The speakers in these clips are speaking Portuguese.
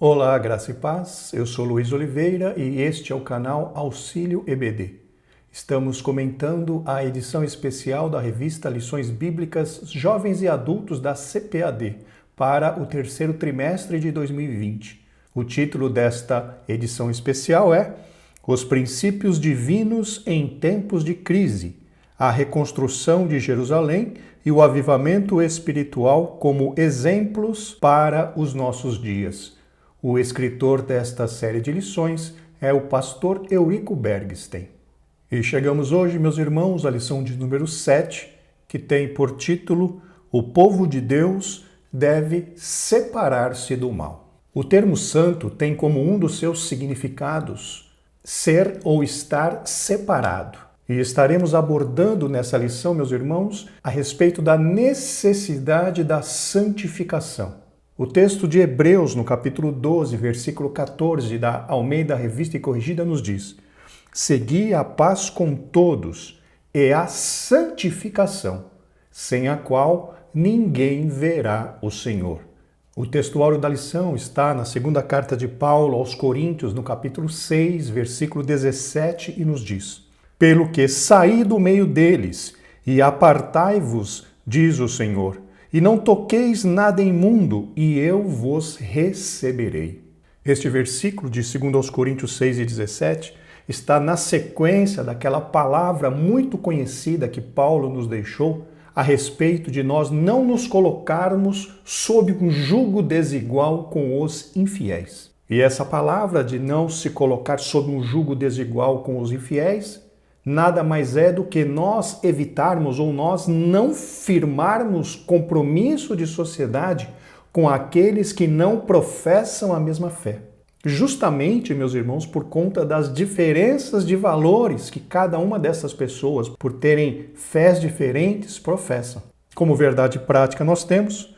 Olá, graça e paz. Eu sou Luiz Oliveira e este é o canal Auxílio EBD. Estamos comentando a edição especial da revista Lições Bíblicas Jovens e Adultos da CPAD para o terceiro trimestre de 2020. O título desta edição especial é Os Princípios Divinos em Tempos de Crise, a reconstrução de Jerusalém e o avivamento espiritual como exemplos para os nossos dias. O escritor desta série de lições é o pastor Eurico Bergstein. E chegamos hoje, meus irmãos, à lição de número 7, que tem por título O povo de Deus deve separar-se do mal. O termo santo tem como um dos seus significados ser ou estar separado. E estaremos abordando nessa lição, meus irmãos, a respeito da necessidade da santificação. O texto de Hebreus, no capítulo 12, versículo 14, da Almeida Revista e Corrigida, nos diz: Segui a paz com todos e a santificação, sem a qual ninguém verá o Senhor. O textuário da lição está na segunda carta de Paulo aos Coríntios, no capítulo 6, versículo 17, e nos diz: Pelo que saí do meio deles e apartai-vos, diz o Senhor, e não toqueis nada imundo, e eu vos receberei. Este versículo de 2 Coríntios 6 e 17 está na sequência daquela palavra muito conhecida que Paulo nos deixou a respeito de nós não nos colocarmos sob um jugo desigual com os infiéis. E essa palavra de não se colocar sob um jugo desigual com os infiéis nada mais é do que nós evitarmos ou nós não firmarmos compromisso de sociedade com aqueles que não professam a mesma fé. Justamente, meus irmãos, por conta das diferenças de valores que cada uma dessas pessoas, por terem fés diferentes, professam. Como verdade prática nós temos,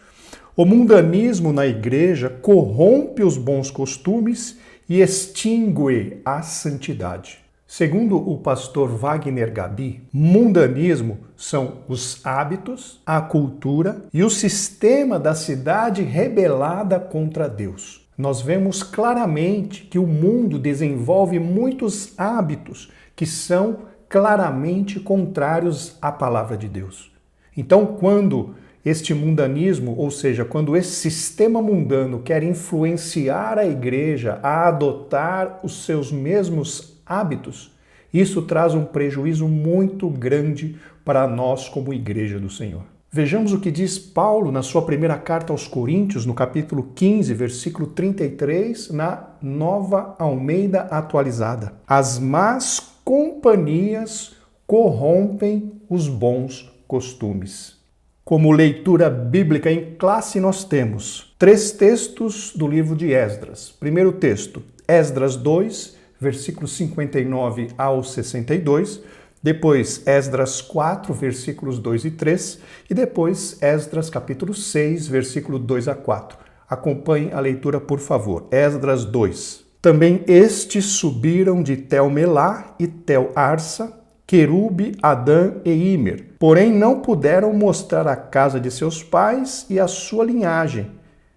o mundanismo na igreja corrompe os bons costumes e extingue a santidade. Segundo o pastor Wagner Gabi, mundanismo são os hábitos, a cultura e o sistema da cidade rebelada contra Deus. Nós vemos claramente que o mundo desenvolve muitos hábitos que são claramente contrários à palavra de Deus. Então, quando este mundanismo, ou seja, quando esse sistema mundano quer influenciar a igreja a adotar os seus mesmos hábitos, isso traz um prejuízo muito grande para nós como igreja do Senhor. Vejamos o que diz Paulo na sua primeira carta aos Coríntios, no capítulo 15, versículo 33, na Nova Almeida Atualizada. As más companhias corrompem os bons costumes. Como leitura bíblica em classe, nós temos 3 textos do livro de Esdras. Primeiro texto, Esdras 2, versículos 59 ao 62, depois Esdras 4, versículos 2 e 3, e depois Esdras capítulo 6, versículo 2 a 4. Acompanhe a leitura, por favor. Esdras 2. Também estes subiram de Tel-Melá e Tel-Arsa, Querube, Adã e Imer, porém não puderam mostrar a casa de seus pais e a sua linhagem,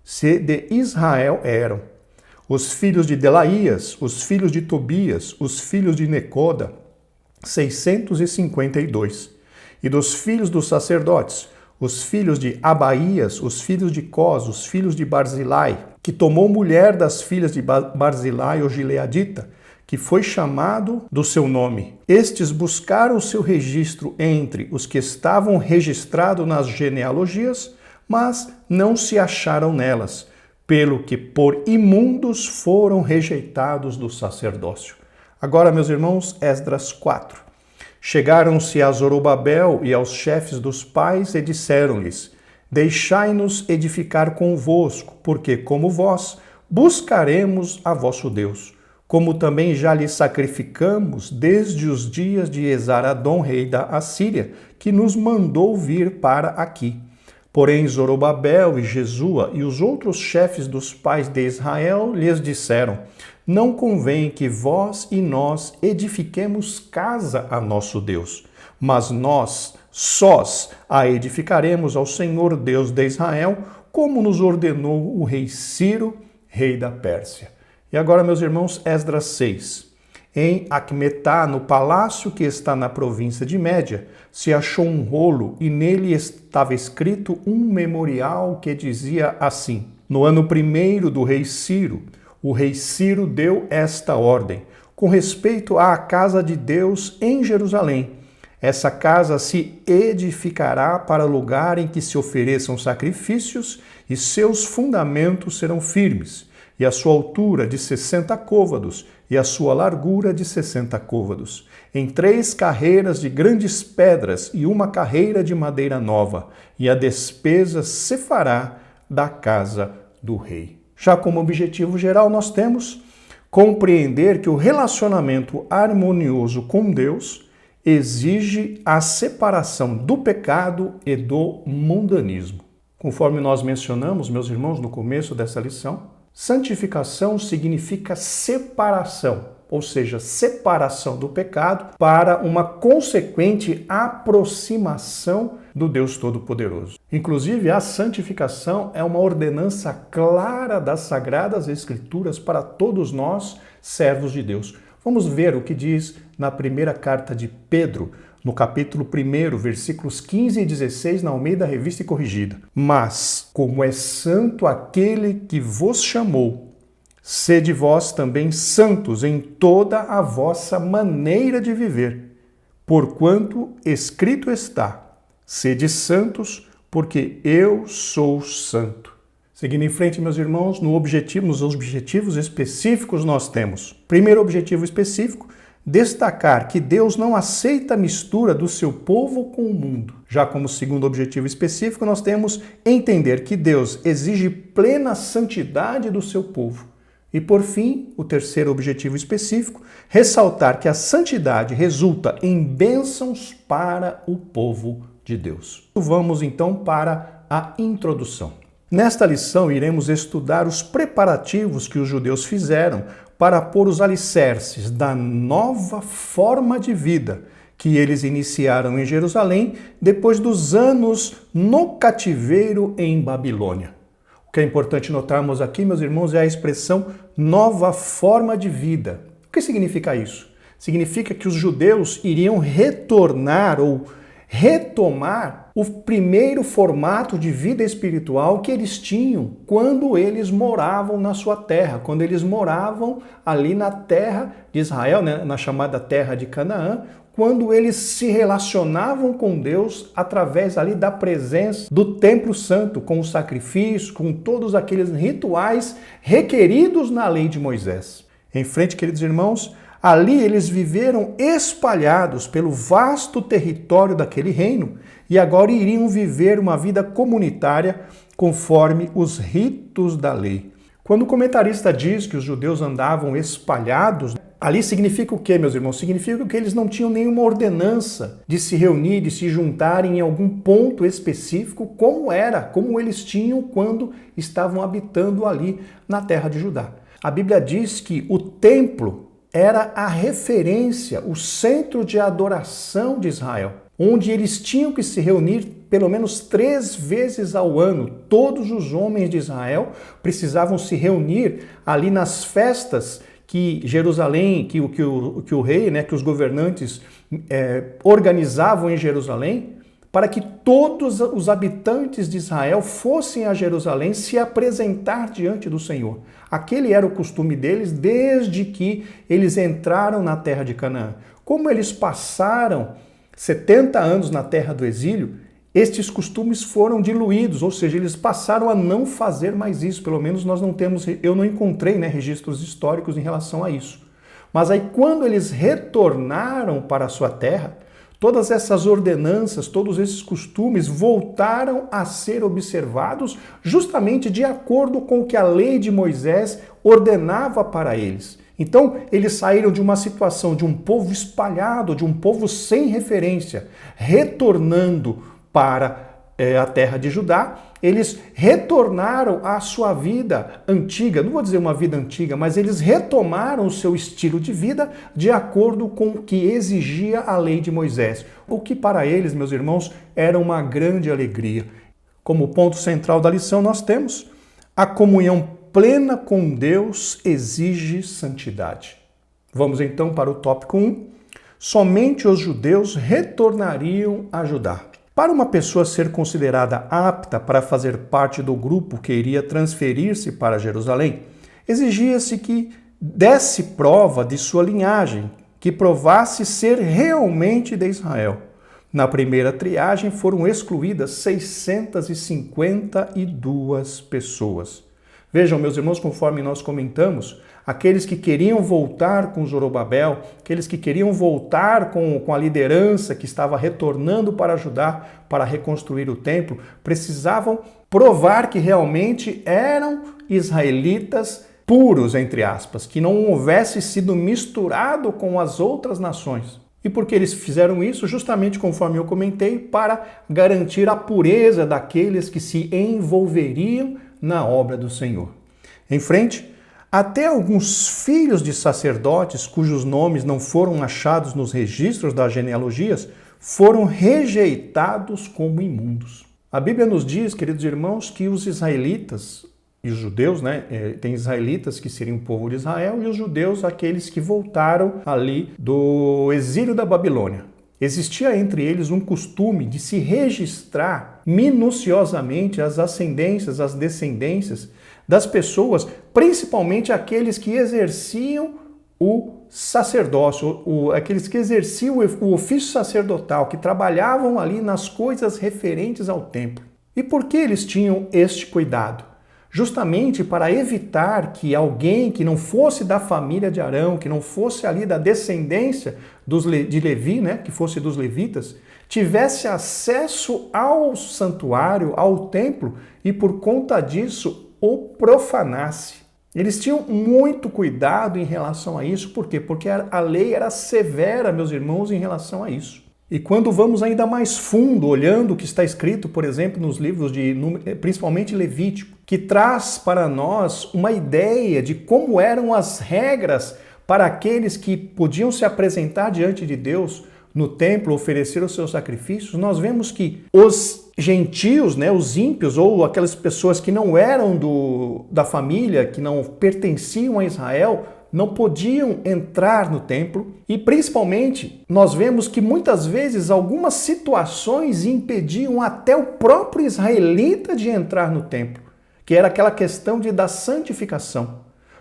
se de Israel eram. Os filhos de Delaías, os filhos de Tobias, os filhos de Necoda, 652. E dos filhos dos sacerdotes, os filhos de Abaías, os filhos de Cós, os filhos de Barzilai, que tomou mulher das filhas de Barzilai, o gileadita, que foi chamado do seu nome. Estes buscaram o seu registro entre os que estavam registrados nas genealogias, mas não se acharam nelas, pelo que por imundos foram rejeitados do sacerdócio. Agora, meus irmãos, Esdras 4. Chegaram-se a Zorobabel e aos chefes dos pais e disseram-lhes: Deixai-nos edificar convosco, porque, como vós, buscaremos a vosso Deus, como também já lhe sacrificamos desde os dias de Esaradom, rei da Assíria, que nos mandou vir para aqui. Porém, Zorobabel e Jesua e os outros chefes dos pais de Israel lhes disseram: Não convém que vós e nós edifiquemos casa a nosso Deus, mas nós, sós, a edificaremos ao Senhor Deus de Israel, como nos ordenou o rei Ciro, rei da Pérsia. E agora, meus irmãos, Esdras 6. Em Acmetá, no palácio que está na província de Média, se achou um rolo e nele estava escrito um memorial que dizia assim: No ano 1º do rei Ciro, o rei Ciro deu esta ordem, com respeito à casa de Deus em Jerusalém. Essa casa se edificará para lugar em que se ofereçam sacrifícios e seus fundamentos serão firmes, e a sua altura de 60 côvados e a sua largura de 60 côvados, em 3 carreiras de grandes pedras e uma carreira de madeira nova, e a despesa se fará da casa do rei. Já como objetivo geral, nós temos compreender que o relacionamento harmonioso com Deus exige a separação do pecado e do mundanismo. Conforme nós mencionamos, meus irmãos, no começo dessa lição, santificação significa separação, ou seja, separação do pecado para uma consequente aproximação do Deus Todo-Poderoso. Inclusive, a santificação é uma ordenança clara das Sagradas Escrituras para todos nós, servos de Deus. Vamos ver o que diz na primeira carta de Pedro, no capítulo 1, versículos 15 e 16, na Almeida Revista e Corrigida. Mas, como é santo aquele que vos chamou, sede vós também santos em toda a vossa maneira de viver, porquanto escrito está: sede santos, porque eu sou santo. Seguindo em frente, meus irmãos, nos objetivos específicos nós temos. Primeiro objetivo específico, destacar que Deus não aceita a mistura do seu povo com o mundo. Já como segundo objetivo específico, nós temos entender que Deus exige plena santidade do seu povo. E por fim, o terceiro objetivo específico, ressaltar que a santidade resulta em bênçãos para o povo de Deus. Vamos então para a introdução. Nesta lição, iremos estudar os preparativos que os judeus fizeram para pôr os alicerces da nova forma de vida que eles iniciaram em Jerusalém depois dos anos no cativeiro em Babilônia. O que é importante notarmos aqui, meus irmãos, é a expressão nova forma de vida. O que significa isso? Significa que os judeus iriam retornar ou retomar o primeiro formato de vida espiritual que eles tinham quando eles moravam na sua terra, quando eles moravam ali na terra de Israel, né, na chamada terra de Canaã, quando eles se relacionavam com Deus através ali da presença do templo santo, com o sacrifício, com todos aqueles rituais requeridos na lei de Moisés. Em frente, queridos irmãos, ali eles viveram espalhados pelo vasto território daquele reino e agora iriam viver uma vida comunitária conforme os ritos da lei. Quando o comentarista diz que os judeus andavam espalhados, ali significa o quê, meus irmãos? Significa que eles não tinham nenhuma ordenança de se reunir, de se juntarem em algum ponto específico, como eles tinham quando estavam habitando ali na terra de Judá. A Bíblia diz que o templo era a referência, o centro de adoração de Israel, onde eles tinham que se reunir pelo menos 3 vezes ao ano. Todos os homens de Israel precisavam se reunir ali nas festas que Jerusalém, que o rei, né, que os governantes organizavam em Jerusalém, para que todos os habitantes de Israel fossem a Jerusalém se apresentar diante do Senhor. Aquele era o costume deles desde que eles entraram na terra de Canaã. Como eles passaram 70 anos na terra do exílio, estes costumes foram diluídos, ou seja, eles passaram a não fazer mais isso. Pelo menos eu não encontrei, né, registros históricos em relação a isso. Mas aí quando eles retornaram para a sua terra, todas essas ordenanças, todos esses costumes voltaram a ser observados justamente de acordo com o que a lei de Moisés ordenava para eles. Então, eles saíram de uma situação de um povo espalhado, de um povo sem referência, retornando para a terra de Judá. Eles retornaram à sua vida antiga, não vou dizer uma vida antiga, mas eles retomaram o seu estilo de vida de acordo com o que exigia a lei de Moisés. O que para eles, meus irmãos, era uma grande alegria. Como ponto central da lição, nós temos a comunhão plena com Deus exige santidade. Vamos então para o tópico 1. Somente os judeus retornariam a Judá. Para uma pessoa ser considerada apta para fazer parte do grupo que iria transferir-se para Jerusalém, exigia-se que desse prova de sua linhagem, que provasse ser realmente de Israel. Na primeira triagem foram excluídas 652 pessoas. Vejam, meus irmãos, conforme nós comentamos, aqueles que queriam voltar com Zorobabel, aqueles que queriam voltar com a liderança que estava retornando para ajudar, para reconstruir o templo, precisavam provar que realmente eram israelitas puros, entre aspas, que não houvesse sido misturado com as outras nações. E por que eles fizeram isso? Justamente conforme eu comentei, para garantir a pureza daqueles que se envolveriam na obra do Senhor. Em frente, até alguns filhos de sacerdotes, cujos nomes não foram achados nos registros das genealogias, foram rejeitados como imundos. A Bíblia nos diz, queridos irmãos, que os israelitas e os judeus, tem israelitas que seriam o povo de Israel e os judeus aqueles que voltaram ali do exílio da Babilônia. Existia entre eles um costume de se registrar minuciosamente as ascendências, as descendências das pessoas, principalmente aqueles que exerciam o sacerdócio, aqueles que exerciam o ofício sacerdotal, que trabalhavam ali nas coisas referentes ao templo. E por que eles tinham este cuidado? Justamente para evitar que alguém que não fosse da família de Arão, que não fosse ali da descendência de Levi, que fosse dos levitas, tivesse acesso ao santuário, ao templo, e por conta disso o profanasse. Eles tinham muito cuidado em relação a isso. Por quê? Porque a lei era severa, meus irmãos, em relação a isso. E quando vamos ainda mais fundo, olhando o que está escrito, por exemplo, nos livros principalmente Levítico, que traz para nós uma ideia de como eram as regras para aqueles que podiam se apresentar diante de Deus no templo, oferecer os seus sacrifícios, nós vemos que os gentios, os ímpios, ou aquelas pessoas que não eram da família, que não pertenciam a Israel, não podiam entrar no templo. E principalmente, nós vemos que muitas vezes algumas situações impediam até o próprio israelita de entrar no templo, que era aquela questão da santificação.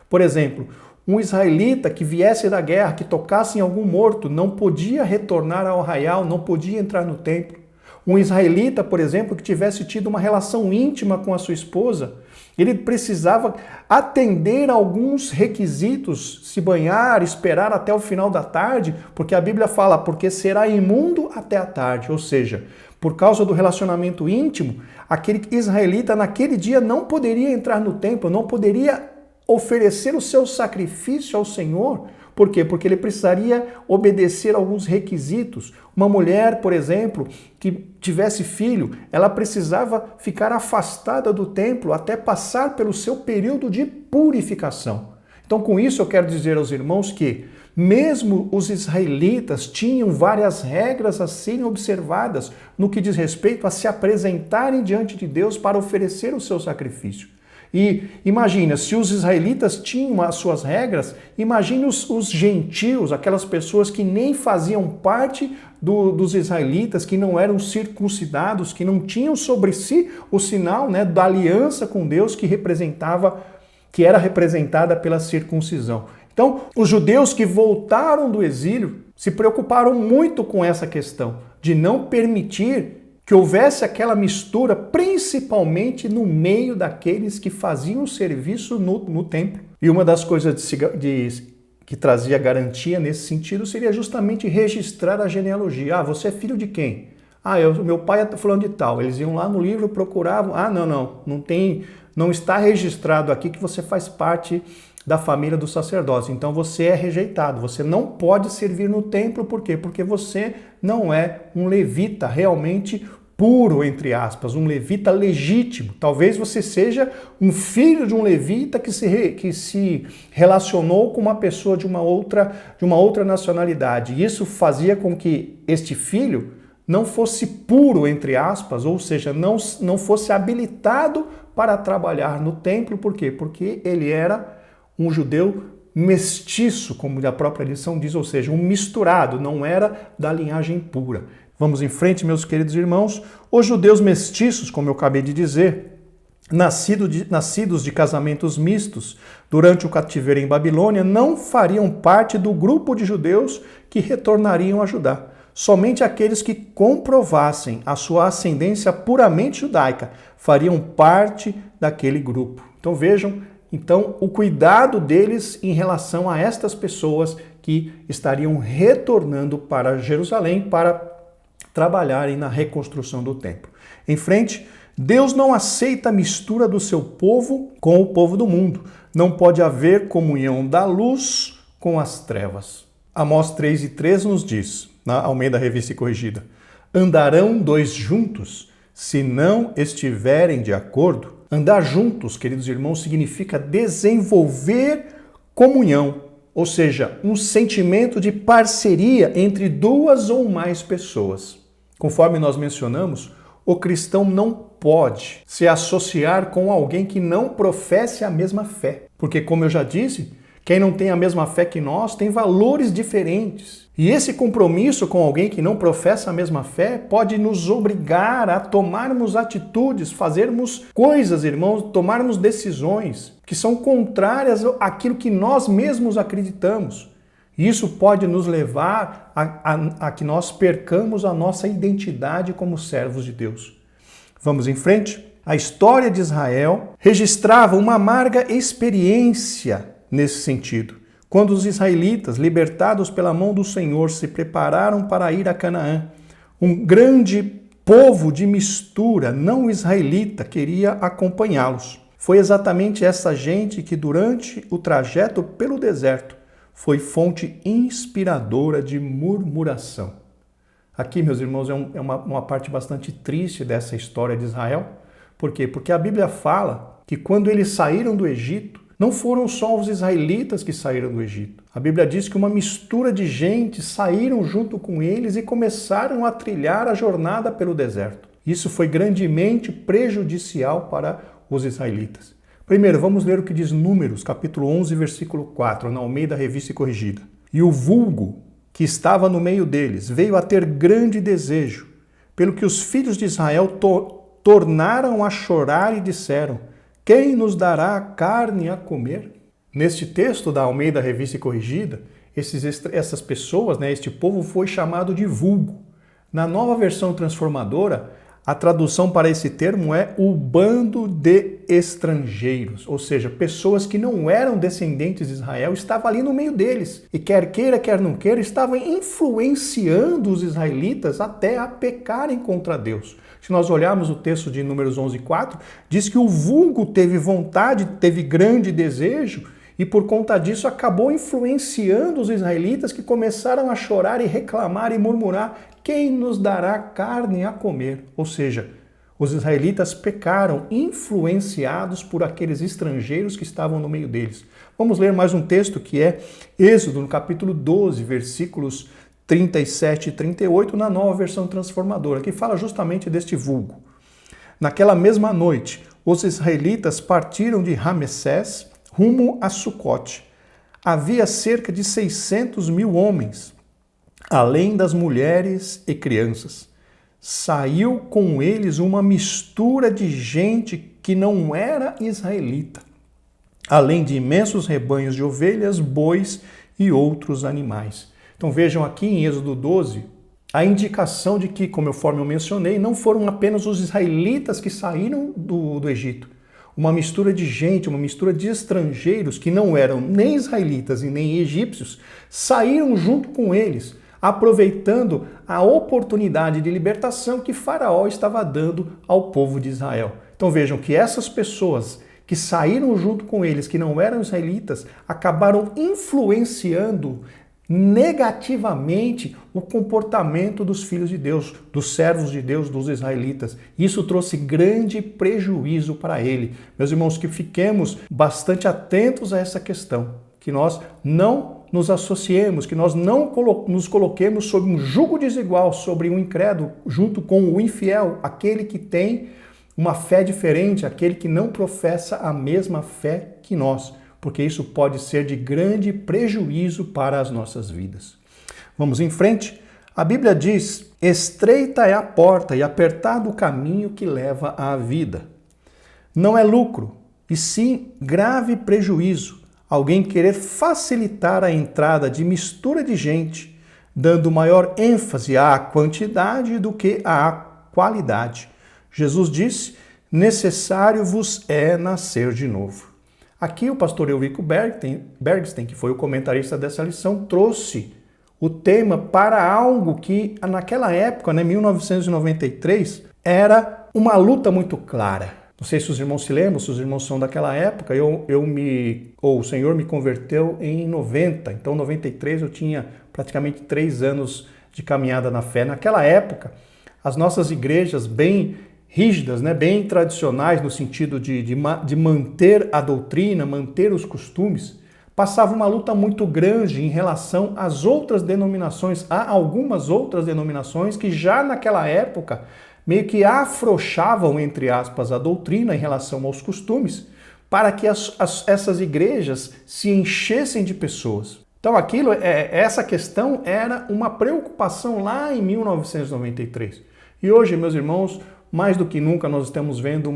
Por exemplo, um israelita que viesse da guerra, que tocasse em algum morto, não podia retornar ao arraial, não podia entrar no templo. Um israelita, por exemplo, que tivesse tido uma relação íntima com a sua esposa, ele precisava atender a alguns requisitos, se banhar, esperar até o final da tarde, porque a Bíblia fala, porque será imundo até a tarde. Ou seja, por causa do relacionamento íntimo, aquele israelita naquele dia não poderia entrar no templo, não poderia oferecer o seu sacrifício ao Senhor. Por quê? Porque ele precisaria obedecer a alguns requisitos. Uma mulher, por exemplo, que tivesse filho, ela precisava ficar afastada do templo até passar pelo seu período de purificação. Então, com isso, eu quero dizer aos irmãos que, mesmo os israelitas tinham várias regras a serem observadas no que diz respeito a se apresentarem diante de Deus para oferecer o seu sacrifício. E imagina, se os israelitas tinham as suas regras, imagine os gentios, aquelas pessoas que nem faziam parte dos israelitas, que não eram circuncidados, que não tinham sobre si o sinal da aliança com Deus que era representada pela circuncisão. Então, os judeus que voltaram do exílio se preocuparam muito com essa questão de não permitir que houvesse aquela mistura, principalmente no meio daqueles que faziam o serviço no templo. E uma das coisas que trazia garantia nesse sentido seria justamente registrar a genealogia. Você é filho de quem? Meu pai é fulano de tal. Eles iam lá no livro, procuravam. Não está registrado aqui que você faz parte da família do sacerdócio. Então você é rejeitado, você não pode servir no templo. Por quê? Porque você não é um levita realmente puro, entre aspas, um levita legítimo. Talvez você seja um filho de um levita que se relacionou com uma pessoa de uma outra nacionalidade. Isso fazia com que este filho não fosse puro, entre aspas, ou seja, não fosse habilitado para trabalhar no templo. Por quê? Porque ele era um judeu mestiço, como a própria lição diz, ou seja, um misturado, não era da linhagem pura. Vamos em frente, meus queridos irmãos. Os judeus mestiços, como eu acabei de dizer, nascidos de casamentos mistos durante o cativeiro em Babilônia, não fariam parte do grupo de judeus que retornariam a Judá. Somente aqueles que comprovassem a sua ascendência puramente judaica fariam parte daquele grupo. Então vejam, o cuidado deles em relação a estas pessoas que estariam retornando para Jerusalém para trabalharem na reconstrução do templo. Em frente, Deus não aceita a mistura do seu povo com o povo do mundo. Não pode haver comunhão da luz com as trevas. Amós 3:3 nos diz, na Almeida Revista e Corrigida: andarão dois juntos, se não estiverem de acordo? Andar juntos, queridos irmãos, significa desenvolver comunhão, ou seja, um sentimento de parceria entre duas ou mais pessoas. Conforme nós mencionamos, o cristão não pode se associar com alguém que não professe a mesma fé. Porque, como eu já disse, quem não tem a mesma fé que nós tem valores diferentes. E esse compromisso com alguém que não professa a mesma fé pode nos obrigar a tomarmos atitudes, fazermos coisas, irmãos, tomarmos decisões que são contrárias àquilo que nós mesmos acreditamos. E isso pode nos levar a que nós percamos a nossa identidade como servos de Deus. Vamos em frente? A história de Israel registrava uma amarga experiência nesse sentido. Quando os israelitas, libertados pela mão do Senhor, se prepararam para ir a Canaã, um grande povo de mistura não israelita queria acompanhá-los. Foi exatamente essa gente que, durante o trajeto pelo deserto, foi fonte inspiradora de murmuração. Aqui, meus irmãos, é uma parte bastante triste dessa história de Israel. Por quê? Porque a Bíblia fala que quando eles saíram do Egito, não foram só os israelitas que saíram do Egito. A Bíblia diz que uma mistura de gente saíram junto com eles e começaram a trilhar a jornada pelo deserto. Isso foi grandemente prejudicial para os israelitas. Primeiro, vamos ler o que diz Números, capítulo 11, versículo 4, na Almeida Revista e Corrigida. E o vulgo que estava no meio deles veio a ter grande desejo, pelo que os filhos de Israel tornaram a chorar e disseram: quem nos dará carne a comer? Neste texto da Almeida Revista e Corrigida, essas pessoas, este povo foi chamado de vulgo. Na Nova Versão Transformadora, a tradução para esse termo é o bando de estrangeiros, ou seja, pessoas que não eram descendentes de Israel estavam ali no meio deles. E quer queira, quer não queira, estavam influenciando os israelitas até a pecarem contra Deus. Se nós olharmos o texto de Números 11:4, diz que o vulgo teve vontade, teve grande desejo, e por conta disso acabou influenciando os israelitas, que começaram a chorar e reclamar e murmurar: quem nos dará carne a comer? Ou seja, os israelitas pecaram, influenciados por aqueles estrangeiros que estavam no meio deles. Vamos ler mais um texto que é Êxodo, no capítulo 12, versículos 37 e 38, na Nova Versão Transformadora, que fala justamente deste vulgo. Naquela mesma noite, os israelitas partiram de Ramessés rumo a Sucote. Havia cerca de 600.000 homens, além das mulheres e crianças. Saiu com eles uma mistura de gente que não era israelita, além de imensos rebanhos de ovelhas, bois e outros animais. Então vejam aqui em Êxodo 12 a indicação de que, conforme eu mencionei, não foram apenas os israelitas que saíram do Egito. Uma mistura de gente, uma mistura de estrangeiros que não eram nem israelitas e nem egípcios, saíram junto com eles, aproveitando a oportunidade de libertação que Faraó estava dando ao povo de Israel. Então vejam que essas pessoas que saíram junto com eles, que não eram israelitas, acabaram influenciando negativamente o comportamento dos filhos de Deus, dos servos de Deus, dos israelitas. Isso trouxe grande prejuízo para ele. Meus irmãos, que fiquemos bastante atentos a essa questão, que nós não nos associemos, que nós não nos coloquemos sob um jugo desigual sobre o incrédulo, junto com o infiel, aquele que tem uma fé diferente, aquele que não professa a mesma fé que nós, porque isso pode ser de grande prejuízo para as nossas vidas. Vamos em frente? A Bíblia diz: estreita é a porta e apertado o caminho que leva à vida. Não é lucro, e sim grave prejuízo alguém querer facilitar a entrada de mistura de gente, dando maior ênfase à quantidade do que à qualidade. Jesus disse: necessário vos é nascer de novo. Aqui o pastor Eurico Bergsten, que foi o comentarista dessa lição, trouxe o tema para algo que naquela época, 1993, era uma luta muito clara. Não sei se os irmãos se lembram, se os irmãos são daquela época, o Senhor me converteu em 90, então em 93 eu tinha praticamente 3 anos de caminhada na fé. Naquela época, as nossas igrejas bem rígidas, bem tradicionais no sentido de manter a doutrina, manter os costumes, passavam uma luta muito grande em relação às outras denominações. Há algumas outras denominações que já naquela época meio que afrouxavam, entre aspas, a doutrina em relação aos costumes, para que essas igrejas se enchessem de pessoas. Então essa questão era uma preocupação lá em 1993. E hoje, meus irmãos, mais do que nunca nós estamos vendo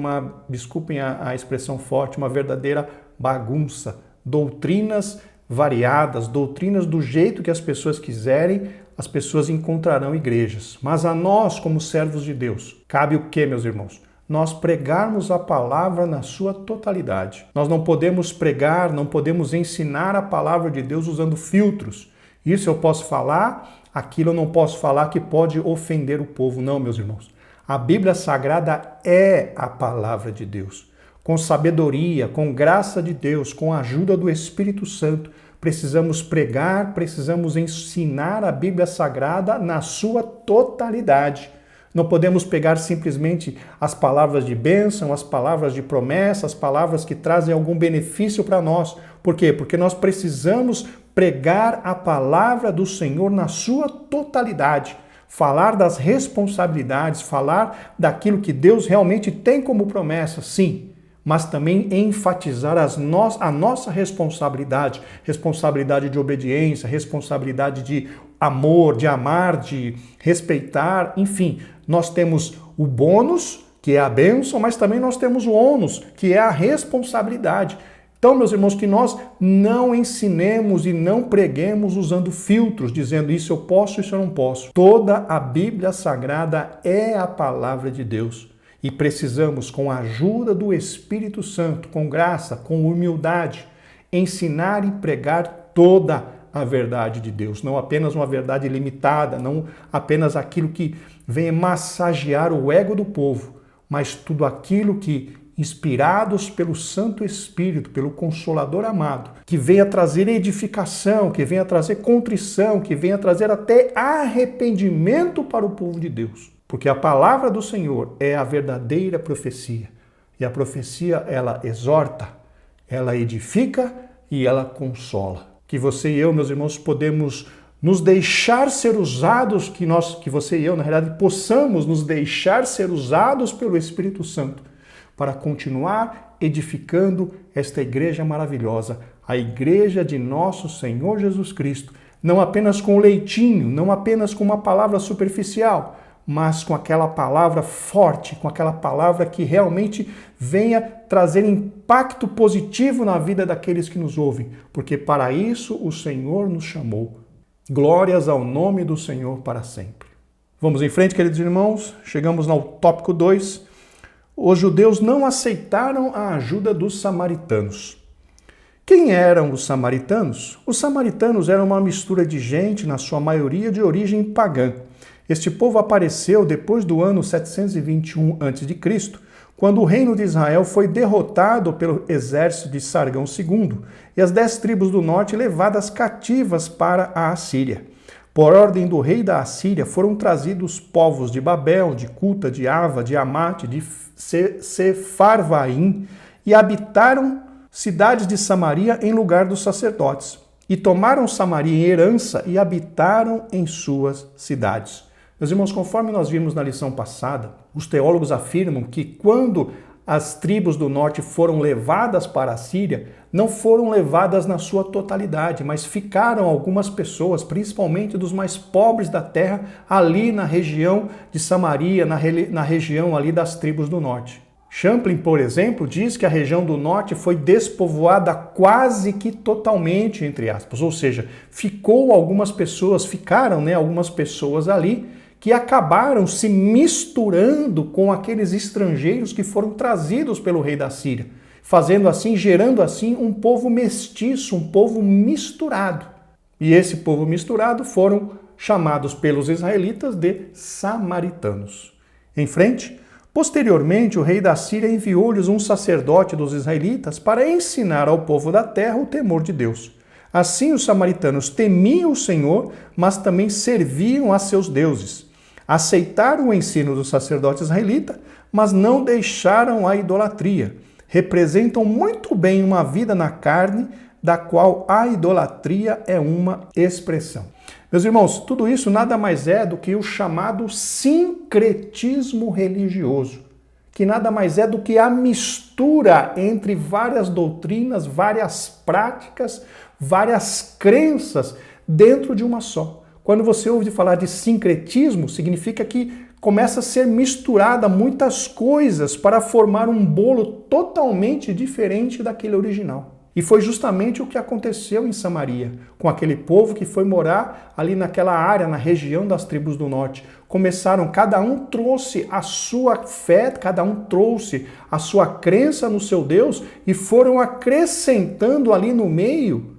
desculpem a expressão forte, uma verdadeira bagunça. Doutrinas variadas, doutrinas do jeito que as pessoas quiserem, as pessoas encontrarão igrejas. Mas a nós, como servos de Deus, cabe o quê, meus irmãos? Nós pregarmos a palavra na sua totalidade. Nós não podemos pregar, não podemos ensinar a palavra de Deus usando filtros. Isso eu posso falar, aquilo eu não posso falar que pode ofender o povo. Não, meus irmãos. A Bíblia Sagrada é a palavra de Deus. Com sabedoria, com graça de Deus, com a ajuda do Espírito Santo, precisamos pregar, precisamos ensinar a Bíblia Sagrada na sua totalidade. Não podemos pegar simplesmente as palavras de bênção, as palavras de promessa, as palavras que trazem algum benefício para nós. Por quê? Porque nós precisamos pregar a palavra do Senhor na sua totalidade. Falar das responsabilidades, falar daquilo que Deus realmente tem como promessa, sim. Mas também enfatizar a nossa responsabilidade, responsabilidade de obediência, responsabilidade de amor, de amar, de respeitar, enfim. Nós temos o bônus, que é a bênção, mas também nós temos o ônus, que é a responsabilidade. Então, meus irmãos, que nós não ensinemos e não preguemos usando filtros, dizendo isso eu posso, isso eu não posso. Toda a Bíblia Sagrada é a palavra de Deus. E precisamos, com a ajuda do Espírito Santo, com graça, com humildade, ensinar e pregar toda a verdade de Deus. Não apenas uma verdade limitada, não apenas aquilo que vem massagear o ego do povo, mas tudo aquilo que, inspirados pelo Santo Espírito, pelo Consolador amado, que venha trazer edificação, que venha trazer contrição, que venha trazer até arrependimento para o povo de Deus. Porque a palavra do Senhor é a verdadeira profecia. E a profecia, ela exorta, ela edifica e ela consola. Que você e eu, meus irmãos, podemos nos deixar ser usados, que você e eu, na realidade, possamos nos deixar ser usados pelo Espírito Santo para continuar edificando esta igreja maravilhosa, a igreja de nosso Senhor Jesus Cristo, não apenas com leitinho, não apenas com uma palavra superficial, mas com aquela palavra forte, com aquela palavra que realmente venha trazer impacto positivo na vida daqueles que nos ouvem, porque para isso o Senhor nos chamou. Glórias ao nome do Senhor para sempre. Vamos em frente, queridos irmãos, chegamos ao tópico 2. Os judeus não aceitaram a ajuda dos samaritanos. Quem eram os samaritanos? Os samaritanos eram uma mistura de gente, na sua maioria de origem pagã. Este povo apareceu depois do ano 721 a.C., quando o reino de Israel foi derrotado pelo exército de Sargão II e as 10 tribos do norte levadas cativas para a Assíria. Por ordem do rei da Assíria foram trazidos povos de Babel, de Cuta, de Ava, de Amate, de Sefarvaim e habitaram cidades de Samaria em lugar dos sacerdotes. e tomaram Samaria em herança e habitaram em suas cidades. Meus irmãos, conforme nós vimos na lição passada, os teólogos afirmam que quando as tribos do norte foram levadas para a Síria, não foram levadas na sua totalidade, mas ficaram algumas pessoas, principalmente dos mais pobres da terra, ali na região de Samaria, na região ali das tribos do norte. Champlin, por exemplo, diz que a região do norte foi despovoada quase que totalmente, entre aspas, ou seja, ficaram algumas pessoas ali que acabaram se misturando com aqueles estrangeiros que foram trazidos pelo rei da Síria, gerando assim um povo mestiço, um povo misturado. E esse povo misturado foram chamados pelos israelitas de samaritanos. Em frente, posteriormente, o rei da Síria enviou-lhes um sacerdote dos israelitas para ensinar ao povo da terra o temor de Deus. Assim, os samaritanos temiam o Senhor, mas também serviam a seus deuses. Aceitaram o ensino do sacerdote israelita, mas não deixaram a idolatria. Representam muito bem uma vida na carne, da qual a idolatria é uma expressão. Meus irmãos, tudo isso nada mais é do que o chamado sincretismo religioso, que nada mais é do que a mistura entre várias doutrinas, várias práticas, várias crenças dentro de uma só. Quando você ouve falar de sincretismo, significa que começa a ser misturada muitas coisas para formar um bolo totalmente diferente daquele original. E foi justamente o que aconteceu em Samaria, com aquele povo que foi morar ali naquela área, na região das tribos do norte. Cada um trouxe a sua fé, cada um trouxe a sua crença no seu Deus e foram acrescentando ali no meio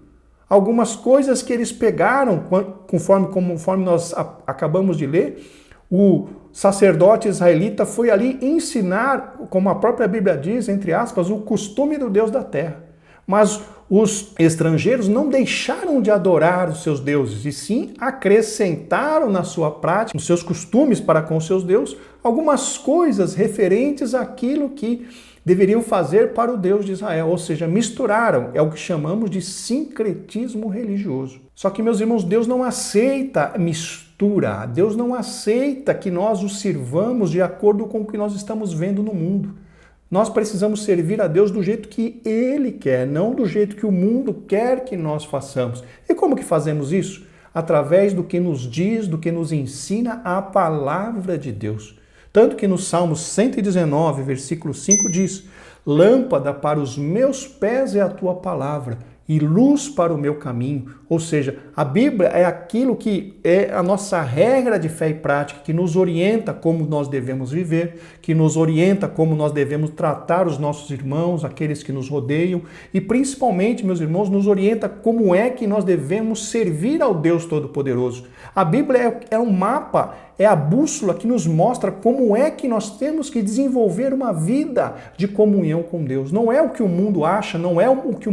algumas coisas que eles pegaram, conforme nós acabamos de ler. O sacerdote israelita foi ali ensinar, como a própria Bíblia diz, entre aspas, o costume do Deus da terra. Mas os estrangeiros não deixaram de adorar os seus deuses, e sim acrescentaram na sua prática, nos seus costumes para com os seus deuses, algumas coisas referentes àquilo que deveriam fazer para o Deus de Israel, ou seja, misturaram, é o que chamamos de sincretismo religioso. Só que, meus irmãos, Deus não aceita mistura, Deus não aceita que nós o sirvamos de acordo com o que nós estamos vendo no mundo. Nós precisamos servir a Deus do jeito que Ele quer, não do jeito que o mundo quer que nós façamos. E como que fazemos isso? Através do que nos diz, do que nos ensina a palavra de Deus. Tanto que no Salmo 119, versículo 5 diz: lâmpada para os meus pés é a tua palavra e luz para o meu caminho. Ou seja, a Bíblia é aquilo que é a nossa regra de fé e prática, que nos orienta como nós devemos viver, que nos orienta como nós devemos tratar os nossos irmãos, aqueles que nos rodeiam, e principalmente, meus irmãos, nos orienta como é que nós devemos servir ao Deus Todo-Poderoso. A Bíblia é um mapa, é a bússola que nos mostra como é que nós temos que desenvolver uma vida de comunhão com Deus. Não é o que o mundo acha, não é o que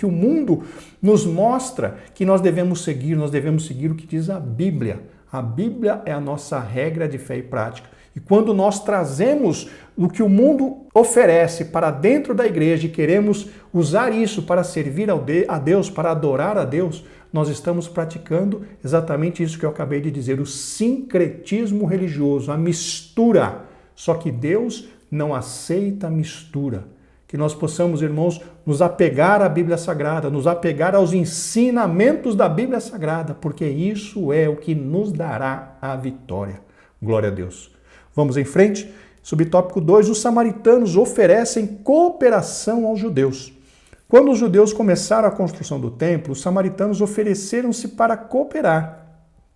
o mundo nos mostra que nós devemos seguir o que diz a Bíblia. A Bíblia é a nossa regra de fé e prática. E quando nós trazemos o que o mundo oferece para dentro da igreja e queremos usar isso para servir a Deus, para adorar a Deus, nós estamos praticando exatamente isso que eu acabei de dizer, o sincretismo religioso, a mistura. Só que Deus não aceita mistura. Que nós possamos, irmãos, nos apegar à Bíblia Sagrada, nos apegar aos ensinamentos da Bíblia Sagrada, porque isso é o que nos dará a vitória. Glória a Deus. Vamos em frente. Subtópico 2, os samaritanos oferecem cooperação aos judeus. Quando os judeus começaram a construção do templo, os samaritanos ofereceram-se para cooperar.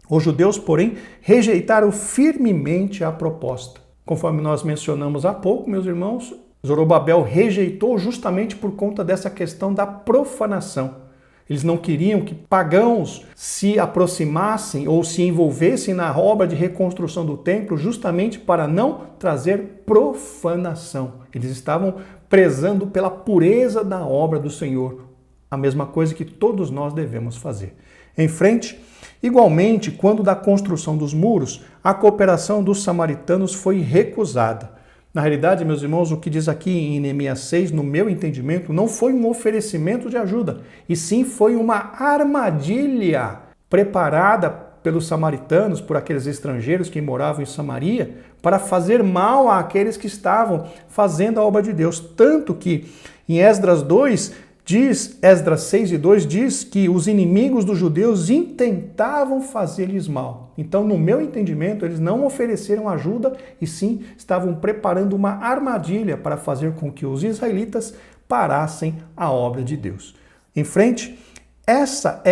Os judeus, porém, rejeitaram firmemente a proposta. Conforme nós mencionamos há pouco, meus irmãos, Zorobabel rejeitou justamente por conta dessa questão da profanação. Eles não queriam que pagãos se aproximassem ou se envolvessem na obra de reconstrução do templo justamente para não trazer profanação. Eles estavam prezando pela pureza da obra do Senhor. A mesma coisa que todos nós devemos fazer. Em frente, igualmente, quando da construção dos muros, a cooperação dos samaritanos foi recusada. Na realidade, meus irmãos, o que diz aqui em Neemias 6, no meu entendimento, não foi um oferecimento de ajuda, e sim foi uma armadilha preparada pelos samaritanos, por aqueles estrangeiros que moravam em Samaria, para fazer mal àqueles que estavam fazendo a obra de Deus. Tanto que em Esdras 6:2 diz que os inimigos dos judeus intentavam fazer-lhes mal. Então, no meu entendimento, eles não ofereceram ajuda e sim estavam preparando uma armadilha para fazer com que os israelitas parassem a obra de Deus. Em frente, esta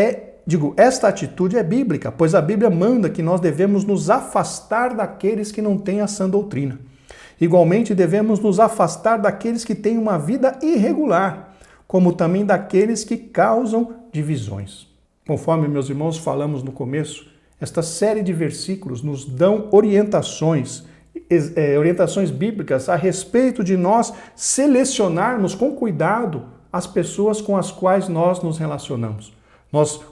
atitude é bíblica, pois a Bíblia manda que nós devemos nos afastar daqueles que não têm a sã doutrina. Igualmente, devemos nos afastar daqueles que têm uma vida irregular, como também daqueles que causam divisões. Conforme, meus irmãos, falamos no começo, esta série de versículos nos dão orientações bíblicas a respeito de nós selecionarmos com cuidado as pessoas com as quais nós nos relacionamos.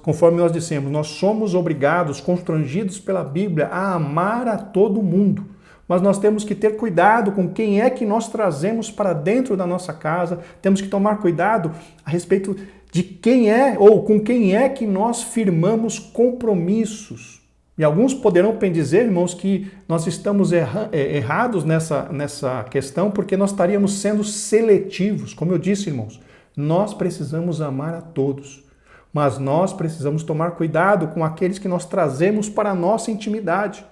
Conforme nós dissemos, nós somos obrigados, constrangidos pela Bíblia, a amar a todo mundo. Mas nós temos que ter cuidado com quem é que nós trazemos para dentro da nossa casa, temos que tomar cuidado a respeito de quem é ou com quem é que nós firmamos compromissos. E alguns poderão dizer, irmãos, que nós estamos errados nessa questão porque nós estaríamos sendo seletivos. Como eu disse, irmãos, nós precisamos amar a todos. Mas nós precisamos tomar cuidado com aqueles que nós trazemos para a nossa intimidade.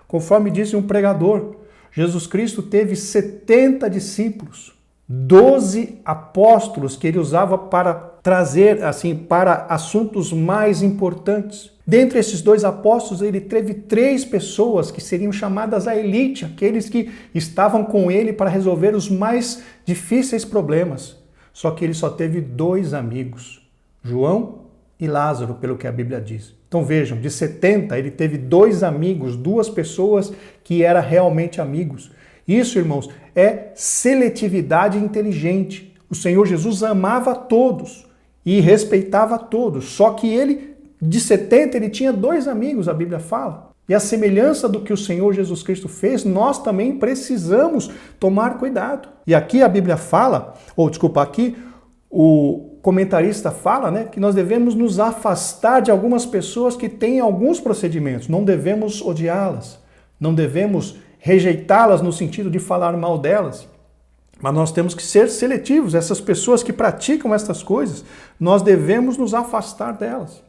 Conforme disse um pregador, Jesus Cristo teve 70 discípulos, 12 apóstolos que ele usava para trazer para assuntos mais importantes. Dentre esses 2 apóstolos, ele teve 3 pessoas que seriam chamadas a elite, aqueles que estavam com ele para resolver os mais difíceis problemas. Só que ele só teve 2 amigos, João e Lázaro, pelo que a Bíblia diz. Então vejam, de 70 ele teve 2 amigos, 2 pessoas que eram realmente amigos. Isso, irmãos, é seletividade inteligente. O Senhor Jesus amava todos e respeitava todos, só que ele, de 70, ele tinha 2 amigos, a Bíblia fala. E a semelhança do que o Senhor Jesus Cristo fez, nós também precisamos tomar cuidado. E aqui a Bíblia fala, aqui o comentarista fala, que nós devemos nos afastar de algumas pessoas que têm alguns procedimentos. Não devemos odiá-las, não devemos rejeitá-las no sentido de falar mal delas. Mas nós temos que ser seletivos. Essas pessoas que praticam essas coisas, nós devemos nos afastar delas.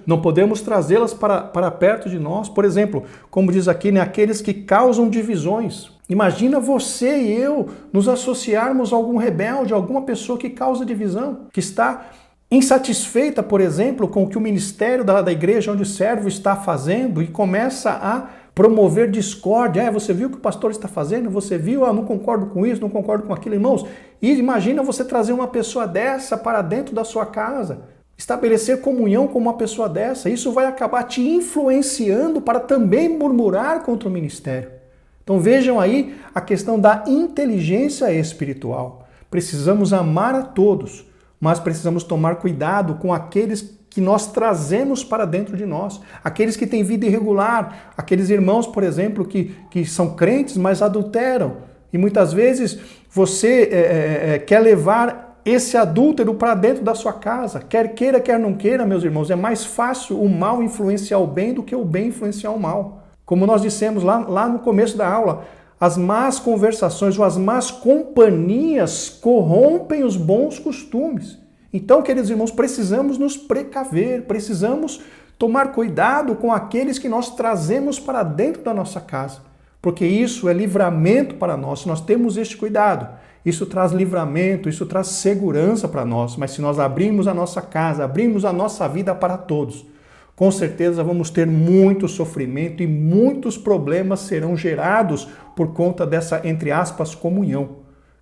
Não podemos trazê-las para perto de nós. Por exemplo, como diz aqui, aqueles que causam divisões. Imagina você e eu nos associarmos a algum rebelde, a alguma pessoa que causa divisão, que está insatisfeita, por exemplo, com o que o ministério da igreja onde servo está fazendo e começa a promover discórdia. Você viu o que o pastor está fazendo? Você viu? Não concordo com isso, não concordo com aquilo, irmãos. E imagina você trazer uma pessoa dessa para dentro da sua casa, estabelecer comunhão com uma pessoa dessa. Isso vai acabar te influenciando para também murmurar contra o ministério. Então vejam aí a questão da inteligência espiritual. Precisamos amar a todos, mas precisamos tomar cuidado com aqueles que nós trazemos para dentro de nós. Aqueles que têm vida irregular, aqueles irmãos, por exemplo, que são crentes, mas adulteram. E muitas vezes você quer levar esse adúltero para dentro da sua casa. Quer queira, quer não queira, meus irmãos, é mais fácil o mal influenciar o bem do que o bem influenciar o mal. Como nós dissemos lá no começo da aula, as más conversações ou as más companhias corrompem os bons costumes. Então, queridos irmãos, precisamos nos precaver, precisamos tomar cuidado com aqueles que nós trazemos para dentro da nossa casa, porque isso é livramento para nós. Se nós temos este cuidado, isso traz livramento, isso traz segurança para nós. Mas se nós abrirmos a nossa casa, abrirmos a nossa vida para todos, com certeza vamos ter muito sofrimento e muitos problemas serão gerados por conta dessa, entre aspas, comunhão.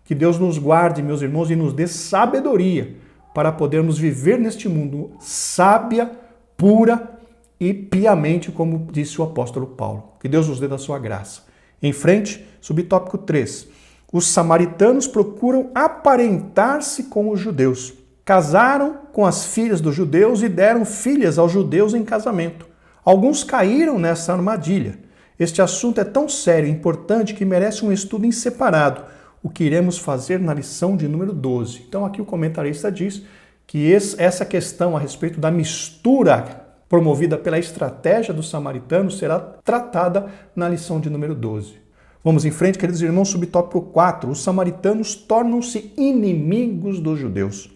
Que Deus nos guarde, meus irmãos, e nos dê sabedoria para podermos viver neste mundo sábia, pura e piamente, como disse o apóstolo Paulo. Que Deus nos dê da sua graça. Em frente, subtópico 3. Os samaritanos procuram aparentar-se com os judeus. Casaram com as filhas dos judeus e deram filhas aos judeus em casamento. Alguns caíram nessa armadilha. Este assunto é tão sério e importante que merece um estudo em separado, o que iremos fazer na lição de número 12. Então aqui o comentarista diz que essa questão a respeito da mistura promovida pela estratégia dos samaritanos será tratada na lição de número 12. Vamos em frente, queridos irmãos, subtópico 4. Os samaritanos tornam-se inimigos dos judeus.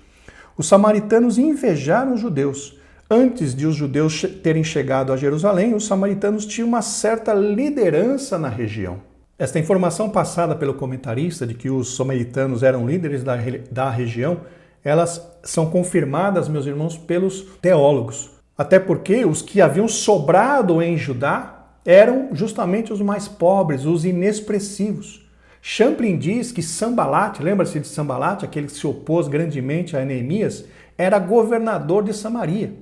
Os samaritanos invejaram os judeus. Antes de os judeus terem chegado a Jerusalém, os samaritanos tinham uma certa liderança na região. Esta informação passada pelo comentarista de que os samaritanos eram líderes da região, elas são confirmadas, meus irmãos, pelos teólogos. Até porque os que haviam sobrado em Judá eram justamente os mais pobres, os inexpressivos. Champlin diz que Sanbalat, lembra-se de Sanbalat, aquele que se opôs grandemente a Neemias, era governador de Samaria.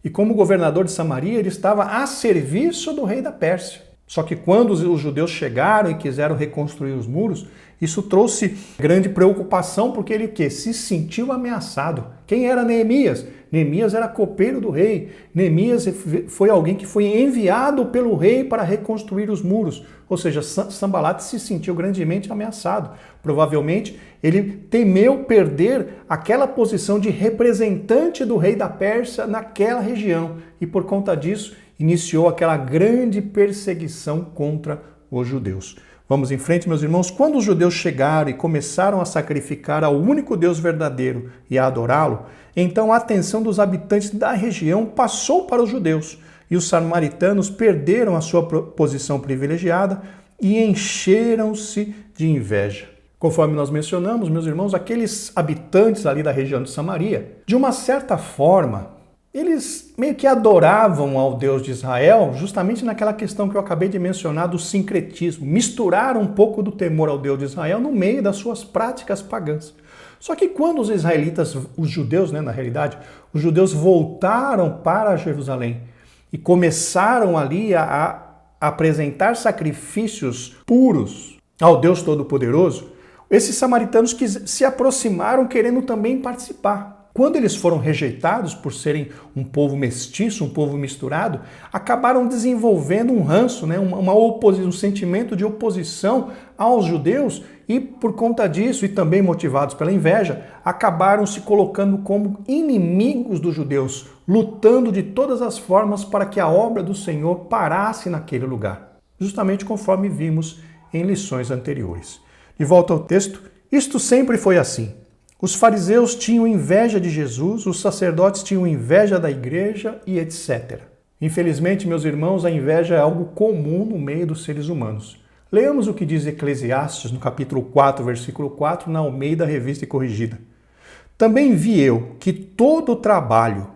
E como governador de Samaria, ele estava a serviço do rei da Pérsia. Só que quando os judeus chegaram e quiseram reconstruir os muros, isso trouxe grande preocupação, porque ele se sentiu ameaçado. Quem era Neemias? Neemias era copeiro do rei. Neemias foi alguém que foi enviado pelo rei para reconstruir os muros. Ou seja, Sanbalat se sentiu grandemente ameaçado. Provavelmente ele temeu perder aquela posição de representante do rei da Pérsia naquela região. E por conta disso, iniciou aquela grande perseguição contra os judeus. Vamos em frente, meus irmãos. Quando os judeus chegaram e começaram a sacrificar ao único Deus verdadeiro e a adorá-lo, então a atenção dos habitantes da região passou para os judeus e os samaritanos perderam a sua posição privilegiada e encheram-se de inveja. Conforme nós mencionamos, meus irmãos, aqueles habitantes ali da região de Samaria, de uma certa forma, eles meio que adoravam ao Deus de Israel justamente naquela questão que eu acabei de mencionar do sincretismo. Misturaram um pouco do temor ao Deus de Israel no meio das suas práticas pagãs. Só que quando os israelitas, os judeus, na realidade, os judeus voltaram para Jerusalém e começaram ali a apresentar sacrifícios puros ao Deus Todo-Poderoso, esses samaritanos que se aproximaram querendo também participar. Quando eles foram rejeitados por serem um povo mestiço, um povo misturado, acabaram desenvolvendo um ranço, um sentimento de oposição aos judeus e por conta disso, e também motivados pela inveja, acabaram se colocando como inimigos dos judeus, lutando de todas as formas para que a obra do Senhor parasse naquele lugar, justamente conforme vimos em lições anteriores. De volta ao texto, isto sempre foi assim. Os fariseus tinham inveja de Jesus, os sacerdotes tinham inveja da igreja e etc. Infelizmente, meus irmãos, a inveja é algo comum no meio dos seres humanos. Leamos o que diz Eclesiastes no capítulo 4, versículo 4, na Almeida Revista e Corrigida. Também vi eu que todo o trabalho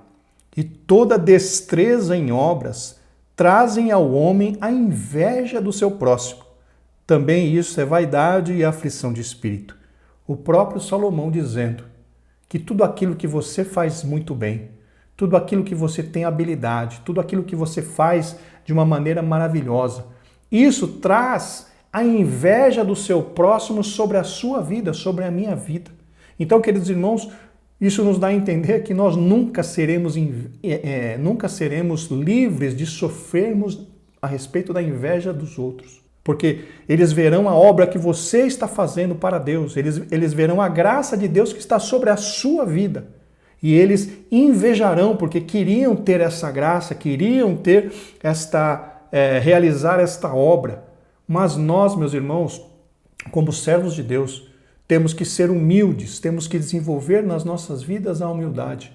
e toda destreza em obras trazem ao homem a inveja do seu próximo. Também isso é vaidade e aflição de espírito. O próprio Salomão dizendo que tudo aquilo que você faz muito bem, tudo aquilo que você tem habilidade, tudo aquilo que você faz de uma maneira maravilhosa, isso traz a inveja do seu próximo sobre a sua vida, sobre a minha vida. Então, queridos irmãos, isso nos dá a entender que nós nunca seremos livres de sofrermos a respeito da inveja dos outros. Porque eles verão a obra que você está fazendo para Deus, eles verão a graça de Deus que está sobre a sua vida. E eles invejarão porque queriam ter essa graça, queriam ter realizar esta obra. Mas nós, meus irmãos, como servos de Deus, temos que ser humildes, temos que desenvolver nas nossas vidas a humildade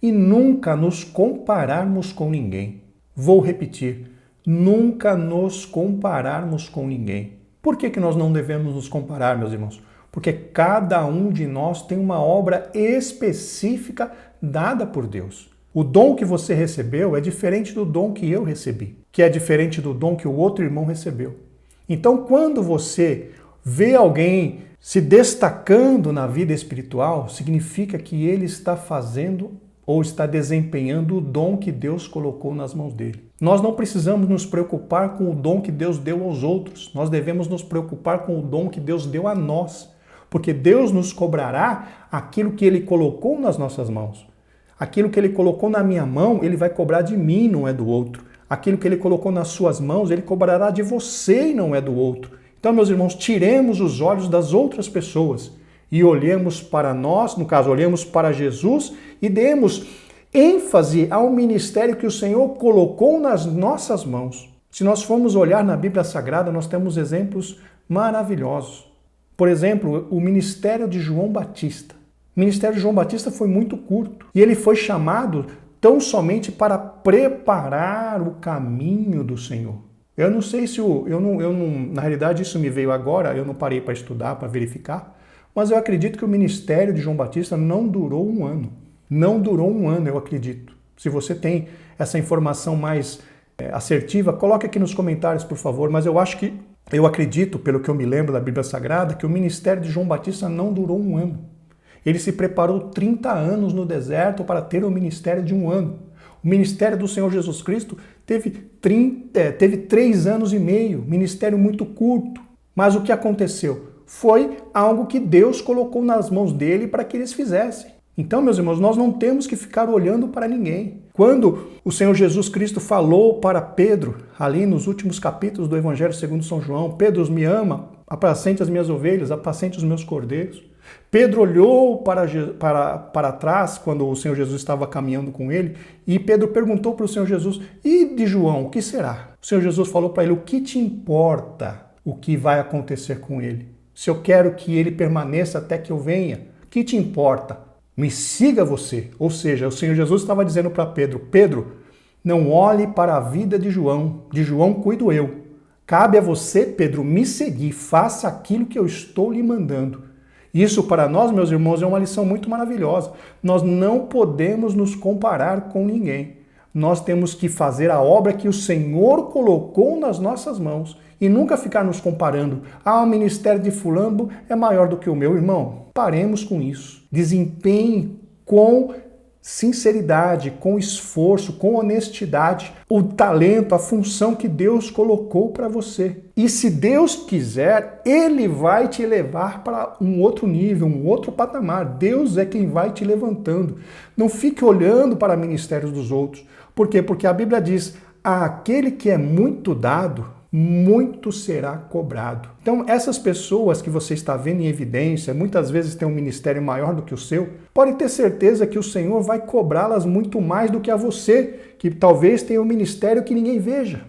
e nunca nos compararmos com ninguém. Vou repetir. Nunca nos compararmos com ninguém. Por que nós não devemos nos comparar, meus irmãos? Porque cada um de nós tem uma obra específica dada por Deus. O dom que você recebeu é diferente do dom que eu recebi, que é diferente do dom que o outro irmão recebeu. Então, quando você vê alguém se destacando na vida espiritual, significa que ele está fazendo ou está desempenhando o dom que Deus colocou nas mãos dele. Nós não precisamos nos preocupar com o dom que Deus deu aos outros. Nós devemos nos preocupar com o dom que Deus deu a nós. Porque Deus nos cobrará aquilo que Ele colocou nas nossas mãos. Aquilo que Ele colocou na minha mão, Ele vai cobrar de mim, não é do outro. aquilo que ele colocou nas suas mãos, ele cobrará de você e não é do outro. Então, meus irmãos, tiremos os olhos das outras pessoas e olhemos para nós, no caso, olhemos para Jesus e demos ênfase ao ministério que o Senhor colocou nas nossas mãos. Se nós formos olhar na Bíblia Sagrada, nós temos exemplos maravilhosos. Por exemplo, o ministério de João Batista. O ministério de João Batista foi muito curto e ele foi chamado tão somente para preparar o caminho do Senhor. Eu não sei se na realidade isso me veio agora, eu não parei para estudar, para verificar, mas eu acredito que o ministério de João Batista não durou um ano. Não durou um ano, eu acredito. Se você tem essa informação mais assertiva, coloque aqui nos comentários, por favor, mas eu acredito, pelo que eu me lembro da Bíblia Sagrada, que o ministério de João Batista não durou um ano. Ele se preparou 30 anos no deserto para ter um ministério de um ano. O ministério do Senhor Jesus Cristo teve 3 anos e meio, ministério muito curto. Mas o que aconteceu? Foi algo que Deus colocou nas mãos dele para que eles fizessem. Então, meus irmãos, nós não temos que ficar olhando para ninguém. Quando o Senhor Jesus Cristo falou para Pedro, ali nos últimos capítulos do Evangelho segundo São João, Pedro me ama, apacente as minhas ovelhas, apacente os meus cordeiros. Pedro olhou para trás quando o Senhor Jesus estava caminhando com ele e Pedro perguntou para o Senhor Jesus, e de João, o que será? O Senhor Jesus falou para ele, o que te importa o que vai acontecer com ele? Se eu quero que ele permaneça até que eu venha, o que te importa? Me siga você. Ou seja, o Senhor Jesus estava dizendo para Pedro, Pedro, não olhe para a vida de João cuido eu. Cabe a você, Pedro, me seguir, faça aquilo que eu estou lhe mandando. Isso para nós, meus irmãos, é uma lição muito maravilhosa. Nós não podemos nos comparar com ninguém. Nós temos que fazer a obra que o Senhor colocou nas nossas mãos e nunca ficar nos comparando. O ministério de fulano é maior do que o meu. Irmão, paremos com isso. Desempenhe com sinceridade, com esforço, com honestidade, o talento, a função que Deus colocou para você. E se Deus quiser, Ele vai te levar para um outro nível, um outro patamar. Deus é quem vai te levantando. Não fique olhando para ministérios dos outros. Por quê? Porque a Bíblia diz, àquele que é muito dado, muito será cobrado. Então, essas pessoas que você está vendo em evidência, muitas vezes têm um ministério maior do que o seu, pode ter certeza que o Senhor vai cobrá-las muito mais do que a você, que talvez tenha um ministério que ninguém veja.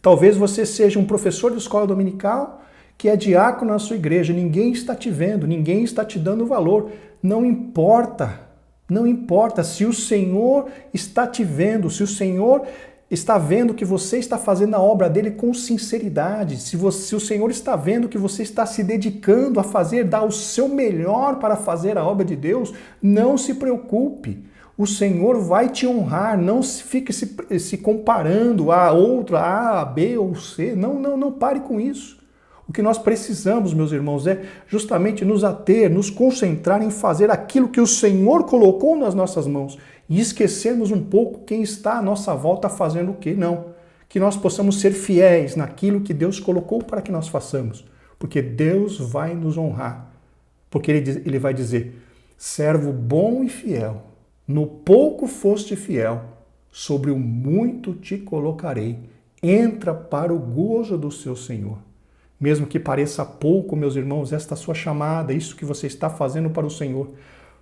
Talvez você seja um professor de escola dominical que é diácono na sua igreja, ninguém está te vendo, ninguém está te dando valor. Não importa, não importa se o Senhor está te vendo, se o Senhor está vendo que você está fazendo a obra dele com sinceridade, se o Senhor está vendo que você está se dedicando a dar o seu melhor para fazer a obra de Deus, não se preocupe. O Senhor vai te honrar, não fique se comparando a outra, A, B ou C. Não pare com isso. O que nós precisamos, meus irmãos, é justamente nos ater, nos concentrar em fazer aquilo que o Senhor colocou nas nossas mãos e esquecermos um pouco quem está à nossa volta fazendo o quê. Não. Que nós possamos ser fiéis naquilo que Deus colocou para que nós façamos, porque Deus vai nos honrar. Porque Ele vai dizer, servo bom e fiel, no pouco foste fiel, sobre o muito te colocarei. Entra para o gozo do seu Senhor. Mesmo que pareça pouco, meus irmãos, esta sua chamada, isso que você está fazendo para o Senhor,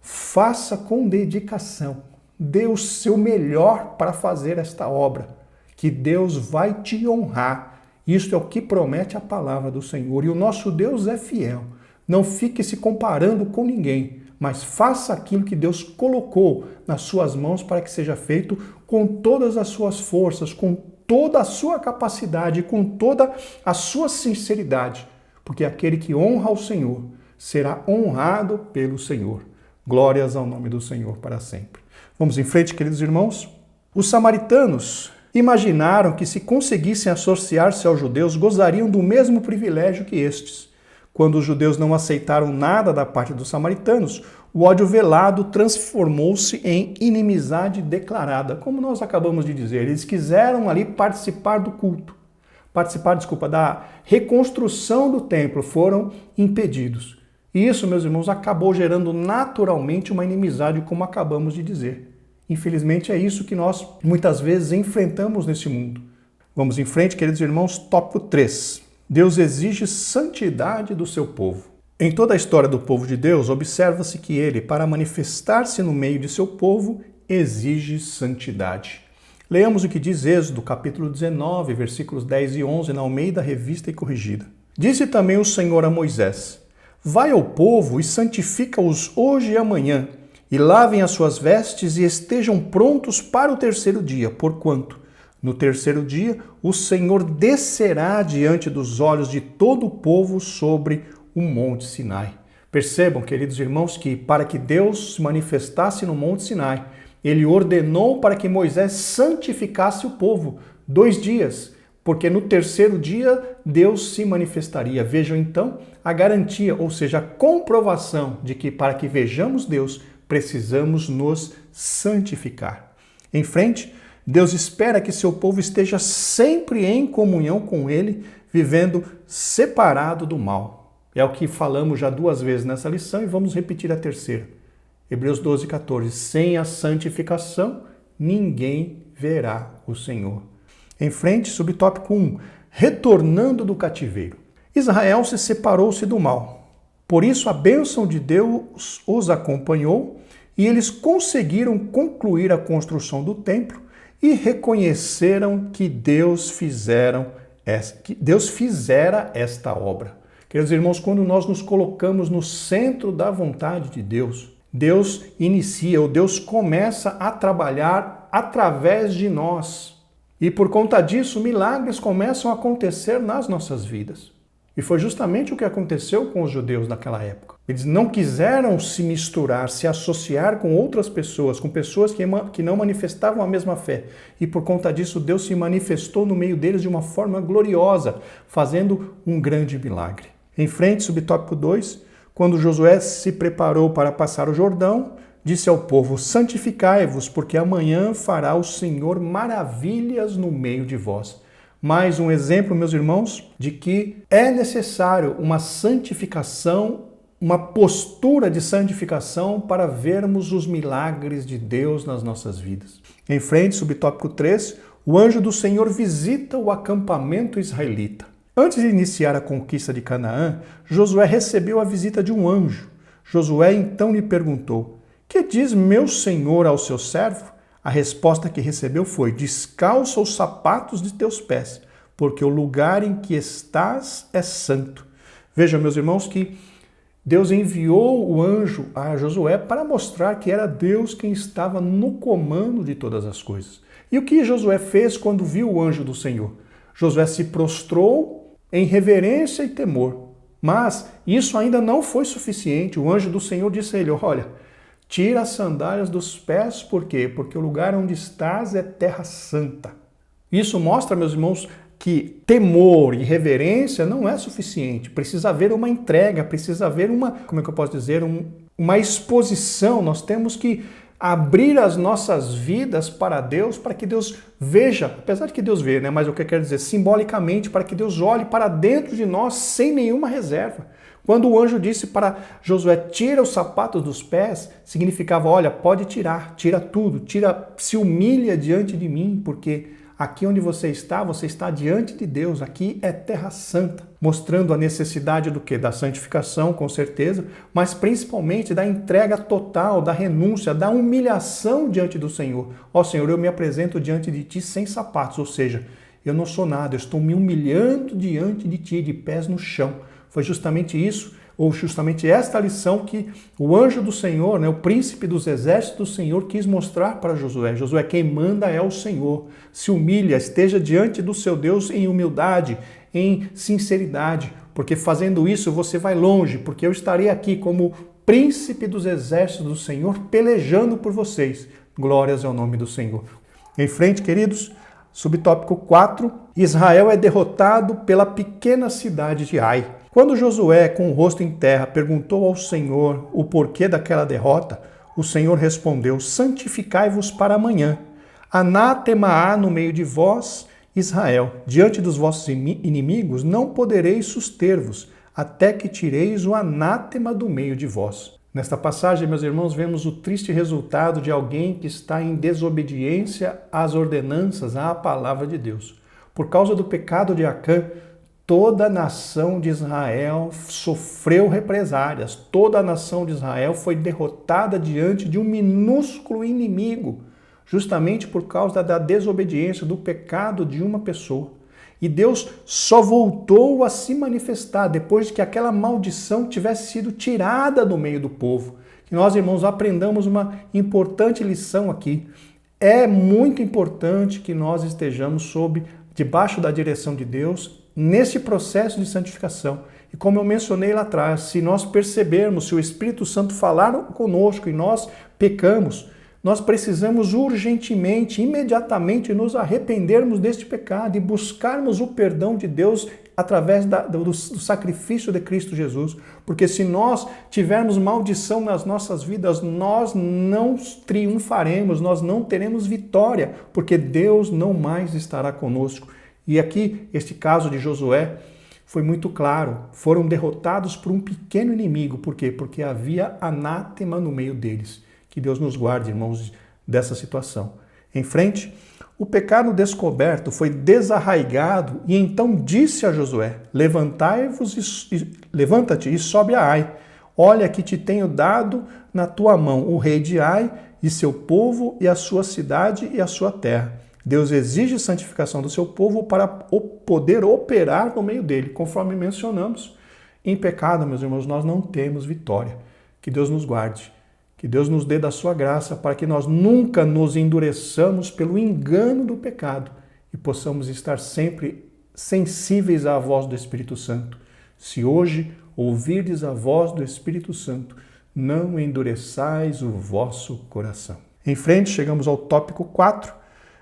faça com dedicação. Dê o seu melhor para fazer esta obra, que Deus vai te honrar. Isto é o que promete a palavra do Senhor. E o nosso Deus é fiel. Não fique se comparando com ninguém, mas faça aquilo que Deus colocou nas suas mãos para que seja feito com todas as suas forças, com toda a sua capacidade, com toda a sua sinceridade, porque aquele que honra o Senhor será honrado pelo Senhor. Glórias ao nome do Senhor para sempre. Vamos em frente, queridos irmãos? Os samaritanos imaginaram que se conseguissem associar-se aos judeus, gozariam do mesmo privilégio que estes. Quando os judeus não aceitaram nada da parte dos samaritanos, o ódio velado transformou-se em inimizade declarada. Como nós acabamos de dizer, eles quiseram ali participar do culto, da reconstrução do templo, foram impedidos. E isso, meus irmãos, acabou gerando naturalmente uma inimizade, como acabamos de dizer. Infelizmente é isso que nós muitas vezes enfrentamos nesse mundo. Vamos em frente, queridos irmãos, tópico 3. Deus exige santidade do seu povo. Em toda a história do povo de Deus, observa-se que ele, para manifestar-se no meio de seu povo, exige santidade. Leamos o que diz Êxodo, capítulo 19, versículos 10 e 11, na Almeida Revista e Corrigida. Disse também o Senhor a Moisés: vai ao povo e santifica-os hoje e amanhã, e lavem as suas vestes e estejam prontos para o terceiro dia, porquanto no terceiro dia o Senhor descerá diante dos olhos de todo o povo sobre o Monte Sinai. Percebam, queridos irmãos, que para que Deus se manifestasse no Monte Sinai, ele ordenou para que Moisés santificasse o povo 2 dias, porque no terceiro dia Deus se manifestaria. Vejam então a garantia, ou seja, a comprovação de que para que vejamos Deus, precisamos nos santificar. Em frente, Deus espera que seu povo esteja sempre em comunhão com ele, vivendo separado do mal. É o que falamos já 2 vezes nessa lição e vamos repetir a terceira. Hebreus 12, 14. Sem a santificação, ninguém verá o Senhor. Em frente, subtópico 1. Retornando do cativeiro. Israel se separou-se do mal. Por isso, a bênção de Deus os acompanhou e eles conseguiram concluir a construção do templo e reconheceram que Deus fizera esta obra. Queridos irmãos, quando nós nos colocamos no centro da vontade de Deus, Deus inicia, ou Deus começa a trabalhar através de nós. E por conta disso, milagres começam a acontecer nas nossas vidas. E foi justamente o que aconteceu com os judeus naquela época. Eles não quiseram se misturar, se associar com outras pessoas, com pessoas que não manifestavam a mesma fé. E por conta disso, Deus se manifestou no meio deles de uma forma gloriosa, fazendo um grande milagre. Em frente, subtópico 2, quando Josué se preparou para passar o Jordão, disse ao povo: santificai-vos, porque amanhã fará o Senhor maravilhas no meio de vós. Mais um exemplo, meus irmãos, de que é necessário uma santificação, uma postura de santificação para vermos os milagres de Deus nas nossas vidas. Em frente, subtópico 3, o anjo do Senhor visita o acampamento israelita. Antes de iniciar a conquista de Canaã, Josué recebeu a visita de um anjo. Josué então lhe perguntou: que diz meu senhor ao seu servo? A resposta que recebeu foi: descalça os sapatos de teus pés, porque o lugar em que estás é santo. Vejam, meus irmãos, que Deus enviou o anjo a Josué para mostrar que era Deus quem estava no comando de todas as coisas. E o que Josué fez quando viu o anjo do Senhor? Josué se prostrou em reverência e temor. Mas isso ainda não foi suficiente. O anjo do Senhor disse a ele: olha, tira as sandálias dos pés, por quê? Porque o lugar onde estás é terra santa. Isso mostra, meus irmãos, que temor e reverência não é suficiente. Precisa haver uma entrega, precisa haver uma exposição. Nós temos que abrir as nossas vidas para Deus, para que Deus veja, apesar de que Deus vê, mas o que eu quero dizer, simbolicamente, para que Deus olhe para dentro de nós sem nenhuma reserva. Quando o anjo disse para Josué: tira os sapatos dos pés, significava: olha, pode tirar, tira tudo, se humilha diante de mim, porque aqui onde você está diante de Deus, aqui é terra santa, mostrando a necessidade do quê? Da santificação, com certeza, mas principalmente da entrega total, da renúncia, da humilhação diante do Senhor. Ó Senhor, eu me apresento diante de Ti sem sapatos, ou seja, eu não sou nada, eu estou me humilhando diante de Ti, de pés no chão. Foi justamente isso, ou justamente esta lição que o anjo do Senhor, o príncipe dos exércitos do Senhor, quis mostrar para Josué. Josué, quem manda é o Senhor. Se humilha, esteja diante do seu Deus em humildade, em sinceridade, porque fazendo isso você vai longe, porque eu estarei aqui como príncipe dos exércitos do Senhor, pelejando por vocês. Glórias ao nome do Senhor. Em frente, queridos, subtópico 4, Israel é derrotado pela pequena cidade de Ai. Quando Josué, com o rosto em terra, perguntou ao Senhor o porquê daquela derrota, o Senhor respondeu: santificai-vos para amanhã. Anátema há no meio de vós, Israel. Diante dos vossos inimigos não podereis suster-vos, até que tireis o anátema do meio de vós. Nesta passagem, meus irmãos, vemos o triste resultado de alguém que está em desobediência às ordenanças, à palavra de Deus. Por causa do pecado de Acã, toda a nação de Israel sofreu represálias. Toda a nação de Israel foi derrotada diante de um minúsculo inimigo, justamente por causa da desobediência, do pecado de uma pessoa. E Deus só voltou a se manifestar depois de que aquela maldição tivesse sido tirada do meio do povo. Que nós, irmãos, aprendamos uma importante lição aqui. É muito importante que nós estejamos debaixo da direção de Deus nesse processo de santificação. E como eu mencionei lá atrás, se nós percebermos, se o Espírito Santo falar conosco e nós pecamos, nós precisamos urgentemente, imediatamente nos arrependermos deste pecado e buscarmos o perdão de Deus através do sacrifício de Cristo Jesus. Porque se nós tivermos maldição nas nossas vidas, nós não triunfaremos, nós não teremos vitória, porque Deus não mais estará conosco. E aqui, este caso de Josué foi muito claro. Foram derrotados por um pequeno inimigo. Por quê? Porque havia anátema no meio deles. Que Deus nos guarde, irmãos, dessa situação. Em frente, o pecado descoberto foi desarraigado e então disse a Josué: levanta-te e sobe a Ai. Olha que te tenho dado na tua mão o rei de Ai e seu povo e a sua cidade e a sua terra. Deus exige santificação do seu povo para poder operar no meio dele. Conforme mencionamos, em pecado, meus irmãos, nós não temos vitória. Que Deus nos guarde. Que Deus nos dê da sua graça para que nós nunca nos endureçamos pelo engano do pecado e possamos estar sempre sensíveis à voz do Espírito Santo. Se hoje ouvirdes a voz do Espírito Santo, não endureçais o vosso coração. Em frente, chegamos ao tópico 4.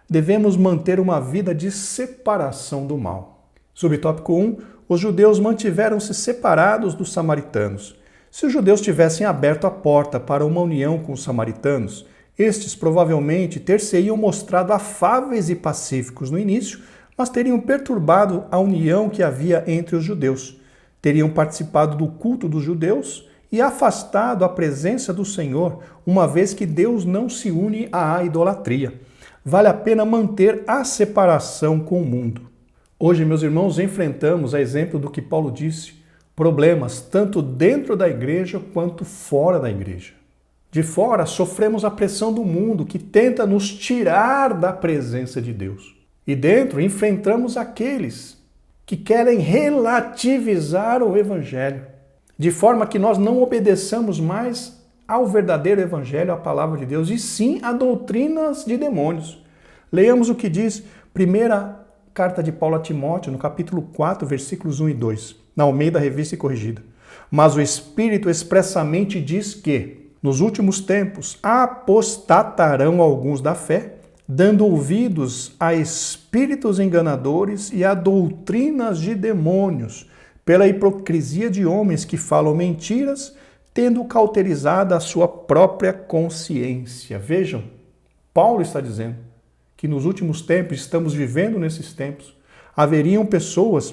Devemos manter uma vida de separação do mal. Subtópico 1. Os judeus mantiveram-se separados dos samaritanos. Se os judeus tivessem aberto a porta para uma união com os samaritanos, estes provavelmente ter-se-iam mostrado afáveis e pacíficos no início, mas teriam perturbado a união que havia entre os judeus. Teriam participado do culto dos judeus e afastado a presença do Senhor, uma vez que Deus não se une à idolatria. Vale a pena manter a separação com o mundo. Hoje, meus irmãos, enfrentamos, a exemplo do que Paulo disse, problemas tanto dentro da igreja quanto fora da igreja. De fora, sofremos a pressão do mundo que tenta nos tirar da presença de Deus. E dentro, enfrentamos aqueles que querem relativizar o Evangelho, de forma que nós não obedeçamos mais ao verdadeiro Evangelho, à palavra de Deus, e sim a doutrinas de demônios. Leiamos o que diz primeira carta de Paulo a Timóteo, no capítulo 4, versículos 1 e 2. Na Almeida Revista e Corrigida. Mas o Espírito expressamente diz que, nos últimos tempos, apostatarão alguns da fé, dando ouvidos a espíritos enganadores e a doutrinas de demônios, pela hipocrisia de homens que falam mentiras, tendo cauterizada a sua própria consciência. Vejam, Paulo está dizendo que nos últimos tempos, estamos vivendo nesses tempos, haveriam pessoas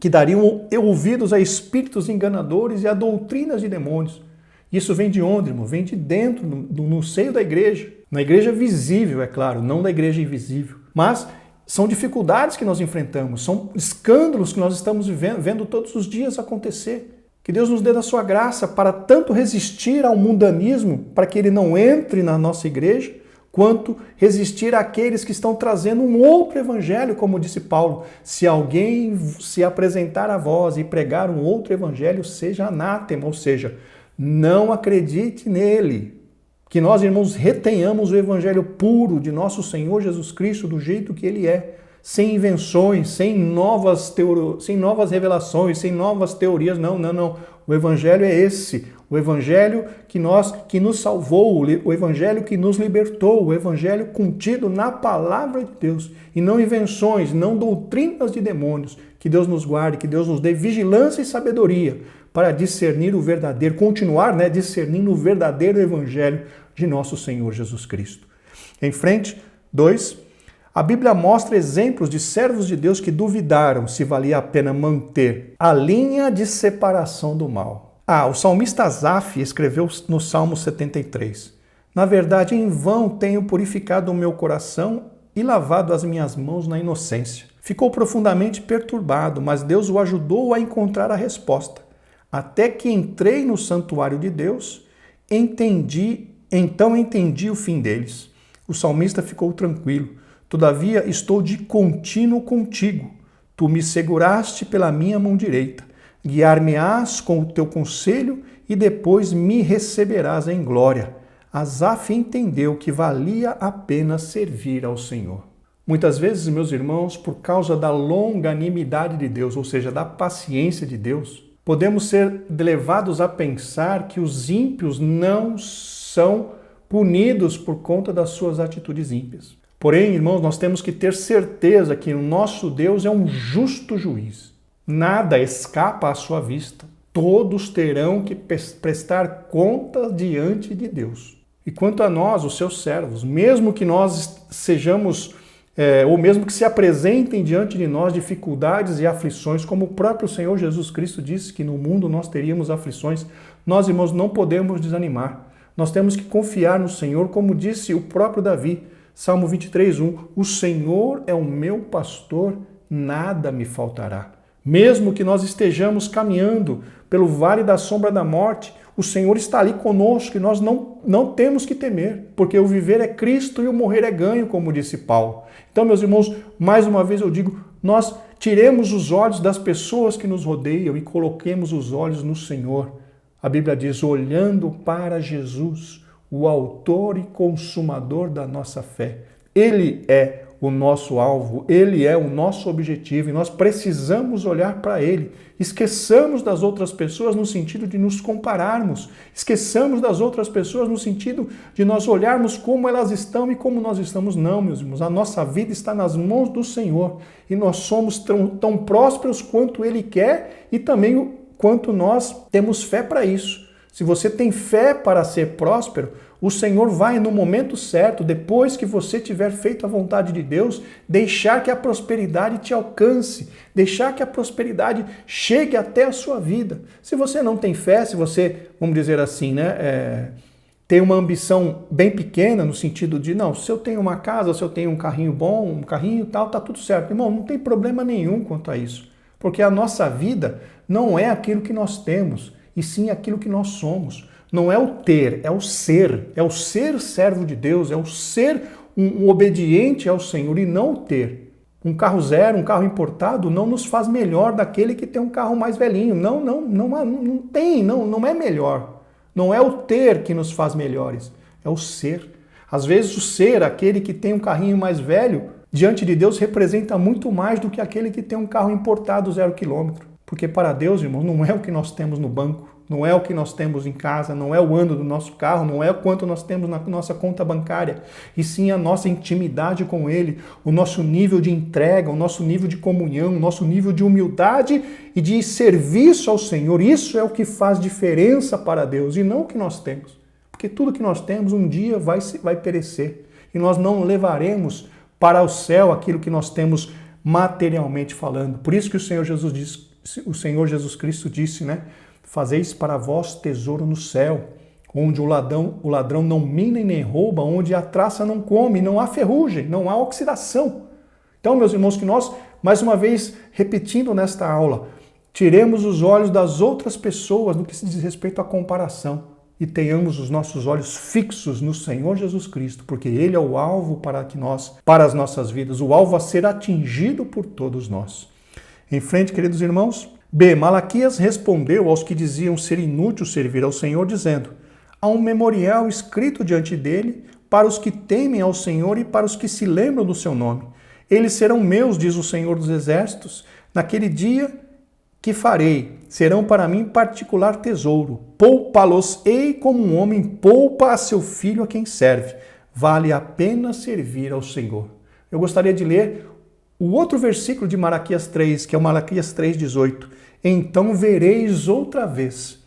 que dariam ouvidos a espíritos enganadores e a doutrinas de demônios. Isso vem de onde, irmão? Vem de dentro, no seio da igreja. Na igreja visível, é claro, não da igreja invisível. Mas são dificuldades que nós enfrentamos, são escândalos que nós estamos vendo todos os dias acontecer. Que Deus nos dê da sua graça para tanto resistir ao mundanismo, para que ele não entre na nossa igreja, quanto resistir àqueles que estão trazendo um outro evangelho, como disse Paulo. Se alguém se apresentar a vós e pregar um outro evangelho, seja anátema, ou seja, não acredite nele. Que nós, irmãos, retenhamos o evangelho puro de nosso Senhor Jesus Cristo do jeito que ele é, sem invenções, sem novas revelações, sem novas teorias. Não. O evangelho é esse. O evangelho que nos salvou, o evangelho que nos libertou, o evangelho contido na palavra de Deus, e não invenções, não doutrinas de demônios. Que Deus nos guarde, que Deus nos dê vigilância e sabedoria para discernir o verdadeiro, continuar discernindo o verdadeiro evangelho de nosso Senhor Jesus Cristo. Em frente, 2, a Bíblia mostra exemplos de servos de Deus que duvidaram se valia a pena manter a linha de separação do mal. O salmista Asaf escreveu no Salmo 73: Na verdade, em vão tenho purificado o meu coração e lavado as minhas mãos na inocência. Ficou profundamente perturbado, mas Deus o ajudou a encontrar a resposta. Até que entrei no santuário de Deus, então entendi o fim deles. O salmista ficou tranquilo. Todavia estou de contínuo contigo. Tu me seguraste pela minha mão direita. Guiar-me-ás com o teu conselho e depois me receberás em glória. Asaf entendeu que valia a pena servir ao Senhor. Muitas vezes, meus irmãos, por causa da longanimidade de Deus, ou seja, da paciência de Deus, podemos ser levados a pensar que os ímpios não são punidos por conta das suas atitudes ímpias. Porém, irmãos, nós temos que ter certeza que o nosso Deus é um justo juiz. Nada escapa à sua vista. Todos terão que prestar conta diante de Deus. E quanto a nós, os seus servos, mesmo que nós sejamos, ou mesmo que se apresentem diante de nós dificuldades e aflições, como o próprio Senhor Jesus Cristo disse que no mundo nós teríamos aflições, nós, irmãos, não podemos desanimar. Nós temos que confiar no Senhor, como disse o próprio Davi, Salmo 23:1, o Senhor é o meu pastor, nada me faltará. Mesmo que nós estejamos caminhando pelo vale da sombra da morte, o Senhor está ali conosco e nós não temos que temer, porque o viver é Cristo e o morrer é ganho, como disse Paulo. Então, meus irmãos, mais uma vez eu digo, nós tiremos os olhos das pessoas que nos rodeiam e coloquemos os olhos no Senhor. A Bíblia diz, olhando para Jesus, o autor e consumador da nossa fé. Ele é o nosso alvo, ele é o nosso objetivo e nós precisamos olhar para ele. Esqueçamos das outras pessoas no sentido de nos compararmos. Esqueçamos das outras pessoas no sentido de nós olharmos como elas estão e como nós estamos. Não, meus irmãos, a nossa vida está nas mãos do Senhor e nós somos tão prósperos quanto ele quer e também quanto nós temos fé para isso. Se você tem fé para ser próspero, o Senhor vai, no momento certo, depois que você tiver feito a vontade de Deus, deixar que a prosperidade te alcance, deixar que a prosperidade chegue até a sua vida. Se você não tem fé, se você, vamos dizer assim, tem uma ambição bem pequena, no sentido de, não, se eu tenho uma casa, se eu tenho um carrinho bom, um carrinho e tal, tá tudo certo. Irmão, não tem problema nenhum quanto a isso, porque a nossa vida não é aquilo que nós temos, e sim aquilo que nós somos. Não é o ter, é o ser servo de Deus, é o ser um obediente ao Senhor e não o ter. Um carro zero, um carro importado não nos faz melhor daquele que tem um carro mais velhinho. Não é melhor. Não é o ter que nos faz melhores, é o ser. Às vezes o ser, aquele que tem um carrinho mais velho, diante de Deus representa muito mais do que aquele que tem um carro importado 0 quilômetro. Porque para Deus, irmãos, não é o que nós temos no banco, não é o que nós temos em casa, não é o ano do nosso carro, não é o quanto nós temos na nossa conta bancária, e sim a nossa intimidade com Ele, o nosso nível de entrega, o nosso nível de comunhão, o nosso nível de humildade e de serviço ao Senhor. Isso é o que faz diferença para Deus e não o que nós temos. Porque tudo que nós temos um dia vai perecer e nós não levaremos para o céu aquilo que nós temos materialmente falando. Por isso que o Senhor Jesus Cristo disse, fazeis para vós tesouro no céu, onde o ladrão não mina e nem rouba, onde a traça não come, não há ferrugem, não há oxidação. Então, meus irmãos, que nós, mais uma vez, repetindo nesta aula, tiremos os olhos das outras pessoas no que se diz respeito à comparação e tenhamos os nossos olhos fixos no Senhor Jesus Cristo, porque Ele é o alvo para as nossas vidas, o alvo a ser atingido por todos nós. Em frente, queridos irmãos. B. Malaquias respondeu aos que diziam ser inútil servir ao Senhor, dizendo: há um memorial escrito diante dele para os que temem ao Senhor e para os que se lembram do seu nome. Eles serão meus, diz o Senhor dos Exércitos, naquele dia que farei, serão para mim particular tesouro. Poupa-los-ei como um homem poupa a seu filho a quem serve. Vale a pena servir ao Senhor. Eu gostaria de ler o outro versículo de Malaquias 3, que é o Malaquias 3,18. Então vereis outra vez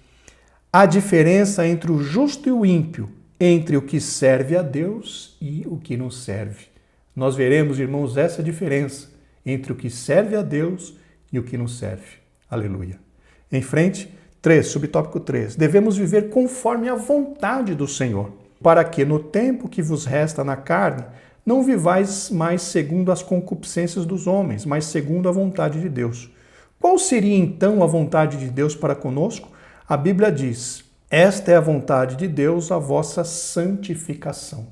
a diferença entre o justo e o ímpio, entre o que serve a Deus e o que não serve. Nós veremos, irmãos, essa diferença entre o que serve a Deus e o que não serve. Aleluia. Em frente, subtópico 3. Devemos viver conforme a vontade do Senhor, para que no tempo que vos resta na carne, não vivais mais segundo as concupiscências dos homens, mas segundo a vontade de Deus. Qual seria então a vontade de Deus para conosco? A Bíblia diz: esta é a vontade de Deus, a vossa santificação.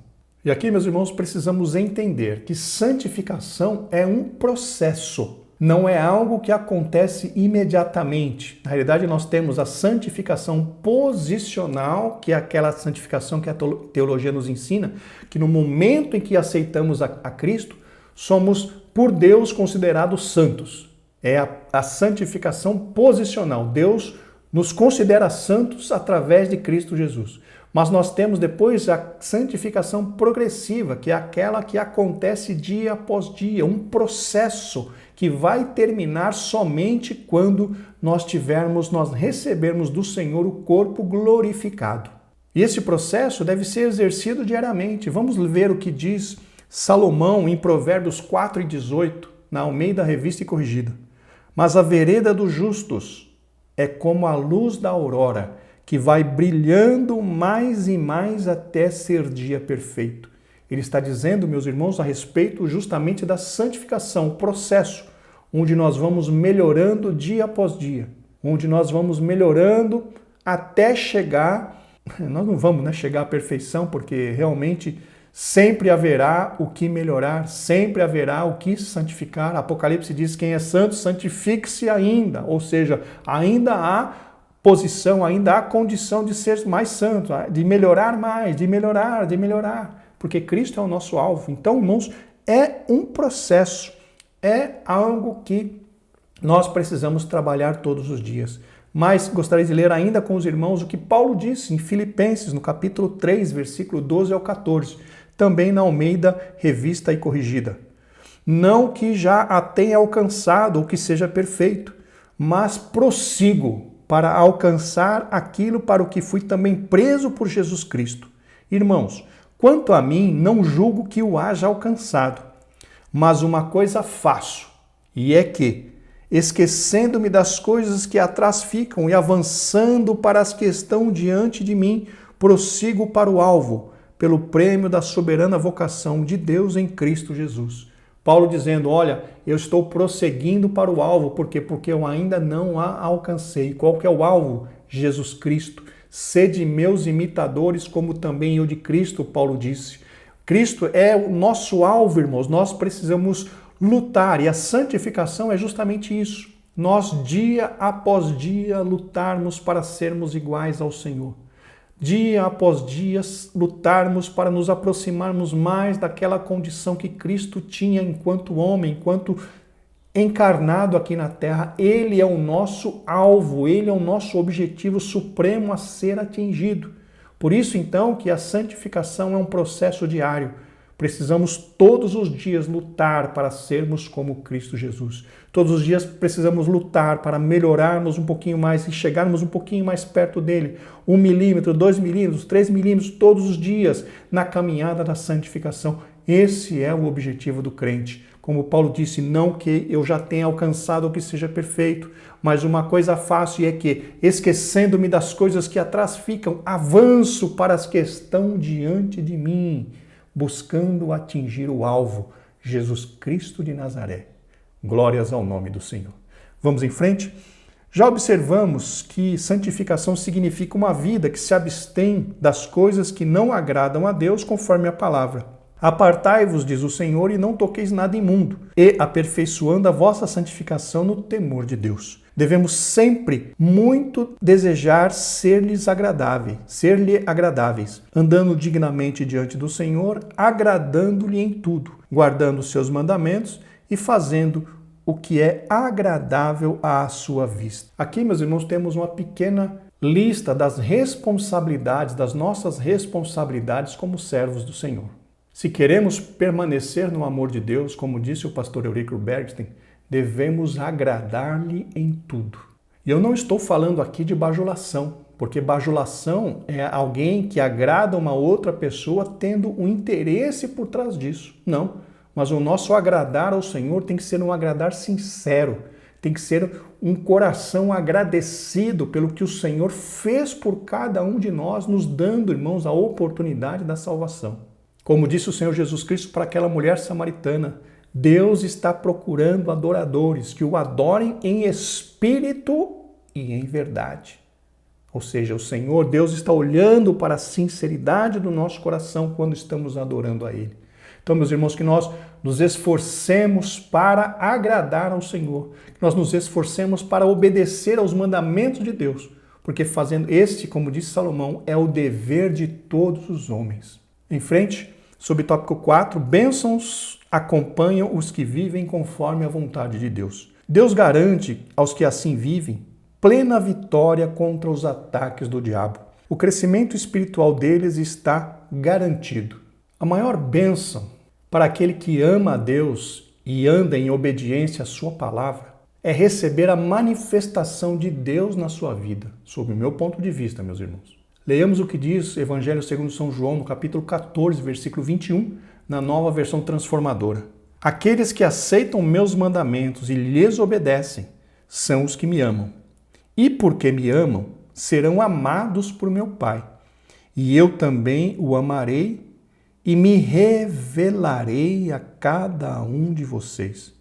E aqui, meus irmãos, precisamos entender que santificação é um processo, não é algo que acontece imediatamente. Na realidade, nós temos a santificação posicional, que é aquela santificação que a teologia nos ensina, que no momento em que aceitamos a Cristo, somos, por Deus, considerados santos. É a santificação posicional. Deus nos considera santos através de Cristo Jesus. Mas nós temos depois a santificação progressiva, que é aquela que acontece dia após dia, um processo que vai terminar somente quando nós recebermos do Senhor o corpo glorificado. E esse processo deve ser exercido diariamente. Vamos ver o que diz Salomão em Provérbios 4:18, na Almeida Revista e Corrigida. Mas a vereda dos justos é como a luz da aurora, que vai brilhando mais e mais até ser dia perfeito. Ele está dizendo, meus irmãos, a respeito justamente da santificação, o processo, onde nós vamos melhorando dia após dia, onde nós vamos melhorando até chegar, nós não vamos chegar à perfeição, porque realmente sempre haverá o que melhorar, sempre haverá o que santificar. Apocalipse diz: quem é santo, santifique-se ainda, ou seja, ainda há posição, ainda há condição de ser mais santo, de melhorar mais, de melhorar, porque Cristo é o nosso alvo. Então, irmãos, é um processo, é algo que nós precisamos trabalhar todos os dias. Mas gostaria de ler ainda com os irmãos o que Paulo disse em Filipenses, no capítulo 3, versículo 12 ao 14, também na Almeida Revista e Corrigida. Não que já a tenha alcançado ou que seja perfeito, mas prossigo para alcançar aquilo para o que fui também preso por Jesus Cristo. Irmãos, quanto a mim, não julgo que o haja alcançado, mas uma coisa faço, e é que, esquecendo-me das coisas que atrás ficam e avançando para as que estão diante de mim, prossigo para o alvo, pelo prêmio da soberana vocação de Deus em Cristo Jesus. Paulo dizendo: olha, eu estou prosseguindo para o alvo, por quê? Porque eu ainda não a alcancei. Qual que é o alvo? Jesus Cristo. Sede meus imitadores, como também eu de Cristo, Paulo disse. Cristo é o nosso alvo, irmãos. Nós precisamos lutar, e a santificação é justamente isso. Nós, dia após dia, lutarmos para sermos iguais ao Senhor. Dia após dia, lutarmos para nos aproximarmos mais daquela condição que Cristo tinha enquanto homem, enquanto encarnado aqui na terra. Ele é o nosso alvo, ele é o nosso objetivo supremo a ser atingido. Por isso, então, que a santificação é um processo diário. Precisamos todos os dias lutar para sermos como Cristo Jesus. Todos os dias precisamos lutar para melhorarmos um pouquinho mais e chegarmos um pouquinho mais perto dele. 1 milímetro, 2 milímetros, 3 milímetros, todos os dias na caminhada da santificação. Esse é o objetivo do crente. Como Paulo disse, não que eu já tenha alcançado o que seja perfeito, mas uma coisa faço, e é que, esquecendo-me das coisas que atrás ficam, avanço para as que estão diante de mim, buscando atingir o alvo, Jesus Cristo de Nazaré. Glórias ao nome do Senhor. Vamos em frente? Já observamos que santificação significa uma vida que se abstém das coisas que não agradam a Deus, conforme a palavra. Apartai-vos, diz o Senhor, e não toqueis nada imundo, e aperfeiçoando a vossa santificação no temor de Deus. Devemos sempre muito desejar ser-lhe agradáveis, andando dignamente diante do Senhor, agradando-lhe em tudo, guardando os seus mandamentos e fazendo o que é agradável à sua vista. Aqui, meus irmãos, temos uma pequena lista das responsabilidades, das nossas responsabilidades como servos do Senhor. Se queremos permanecer no amor de Deus, como disse o pastor Eurico Bergstein, devemos agradar-lhe em tudo. E eu não estou falando aqui de bajulação, porque bajulação é alguém que agrada uma outra pessoa tendo um interesse por trás disso. Não, mas o nosso agradar ao Senhor tem que ser um agradar sincero, Tem que ser um coração agradecido pelo que o Senhor fez por cada um de nós, nos dando, irmãos, a oportunidade da salvação. Como disse o Senhor Jesus Cristo para aquela mulher samaritana, Deus está procurando adoradores que o adorem em espírito e em verdade. Ou seja, o Senhor, Deus está olhando para a sinceridade do nosso coração quando estamos adorando a Ele. Então, meus irmãos, que nós nos esforcemos para agradar ao Senhor, que nós nos esforcemos para obedecer aos mandamentos de Deus, porque fazendo este, como disse Salomão, é o dever de todos os homens. Em frente, subtópico 4, bênçãos acompanham os que vivem conforme a vontade de Deus. Deus garante aos que assim vivem plena vitória contra os ataques do diabo. O crescimento espiritual deles está garantido. A maior bênção para aquele que ama a Deus e anda em obediência à sua palavra é receber a manifestação de Deus na sua vida, sob o meu ponto de vista, meus irmãos. Leiamos o que diz o Evangelho segundo São João, no capítulo 14, versículo 21, na Nova Versão Transformadora. Aqueles que aceitam meus mandamentos e lhes obedecem são os que me amam. E porque me amam, serão amados por meu Pai. E eu também o amarei e me revelarei a cada um de vocês.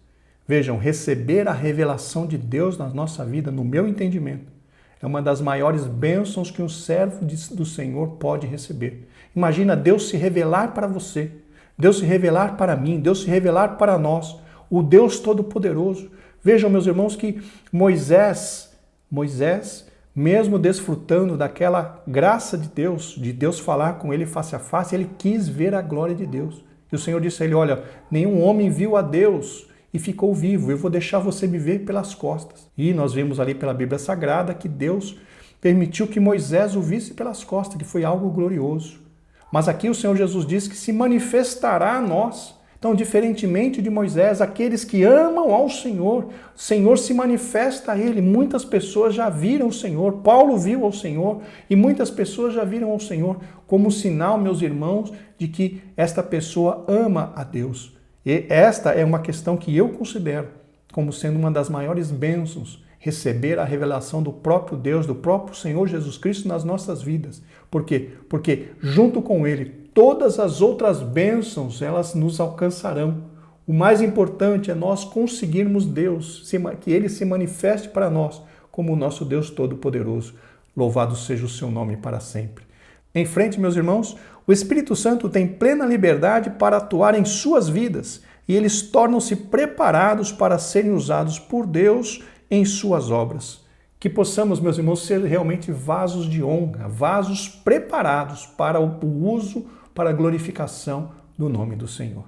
Vejam, receber a revelação de Deus na nossa vida, no meu entendimento, é uma das maiores bênçãos que um servo do Senhor pode receber. Imagina Deus se revelar para você, Deus se revelar para mim, Deus se revelar para nós, o Deus Todo-Poderoso. Vejam, meus irmãos, que Moisés, mesmo desfrutando daquela graça de Deus falar com ele face a face, ele quis ver a glória de Deus. E o Senhor disse a ele, olha, nenhum homem viu a Deus e ficou vivo, eu vou deixar você me ver pelas costas. E nós vemos ali pela Bíblia Sagrada que Deus permitiu que Moisés o visse pelas costas, que foi algo glorioso. Mas aqui o Senhor Jesus diz que se manifestará a nós. Então, diferentemente de Moisés, aqueles que amam ao Senhor, o Senhor se manifesta a ele. Muitas pessoas já viram o Senhor, Paulo viu ao Senhor e muitas pessoas já viram ao Senhor como sinal, meus irmãos, de que esta pessoa ama a Deus. E esta é uma questão que eu considero como sendo uma das maiores bênçãos, receber a revelação do próprio Deus, do próprio Senhor Jesus Cristo nas nossas vidas. Por quê? Porque junto com Ele, todas as outras bênçãos, elas nos alcançarão. O mais importante é nós conseguirmos Deus, que Ele se manifeste para nós como o nosso Deus Todo-Poderoso. Louvado seja o seu nome para sempre. Em frente, meus irmãos, o Espírito Santo tem plena liberdade para atuar em suas vidas e eles tornam-se preparados para serem usados por Deus em suas obras. Que possamos, meus irmãos, ser realmente vasos de honra, vasos preparados para o uso, para a glorificação do nome do Senhor.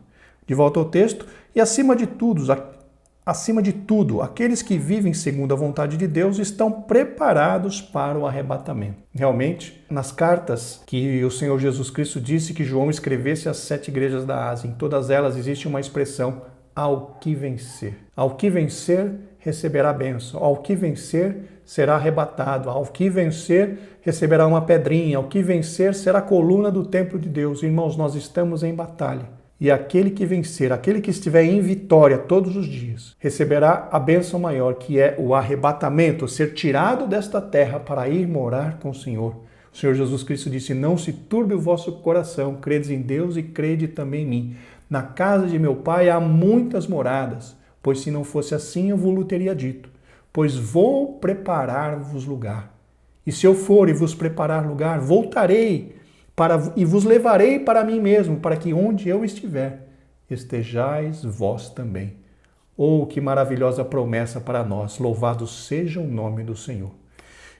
De volta ao texto, e acima de tudo, aqueles que vivem segundo a vontade de Deus estão preparados para o arrebatamento. Realmente, nas cartas que o Senhor Jesus Cristo disse que João escrevesse às 7 igrejas da Ásia, em todas elas existe uma expressão, ao que vencer. Ao que vencer, receberá a bênção. Ao que vencer, será arrebatado. Ao que vencer, receberá uma pedrinha. Ao que vencer, será a coluna do templo de Deus. Irmãos, nós estamos em batalha. E aquele que vencer, aquele que estiver em vitória todos os dias, receberá a bênção maior, que é o arrebatamento, ser tirado desta terra para ir morar com o Senhor. O Senhor Jesus Cristo disse, não se turbe o vosso coração, credes em Deus e crede também em mim. Na casa de meu Pai há muitas moradas, pois se não fosse assim eu vos teria dito, pois vou preparar-vos lugar. E se eu for e vos preparar lugar, voltarei e vos levarei para mim mesmo, para que onde eu estiver, estejais vós também. Oh, que maravilhosa promessa para nós! Louvado seja o nome do Senhor.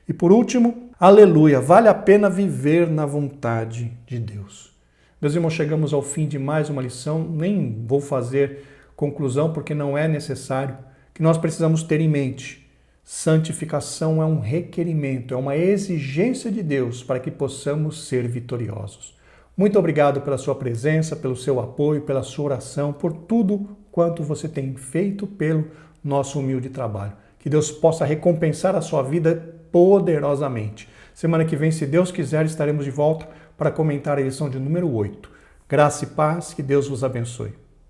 E por último, aleluia, vale a pena viver na vontade de Deus. Meus irmãos, chegamos ao fim de mais uma lição, nem vou fazer conclusão porque não é necessário, que nós precisamos ter em mente. Santificação é um requerimento, é uma exigência de Deus para que possamos ser vitoriosos. Muito obrigado pela sua presença, pelo seu apoio, pela sua oração, por tudo quanto você tem feito pelo nosso humilde trabalho. Que Deus possa recompensar a sua vida poderosamente. Semana que vem, se Deus quiser, estaremos de volta para comentar a lição de número 8. Graça e paz, que Deus vos abençoe.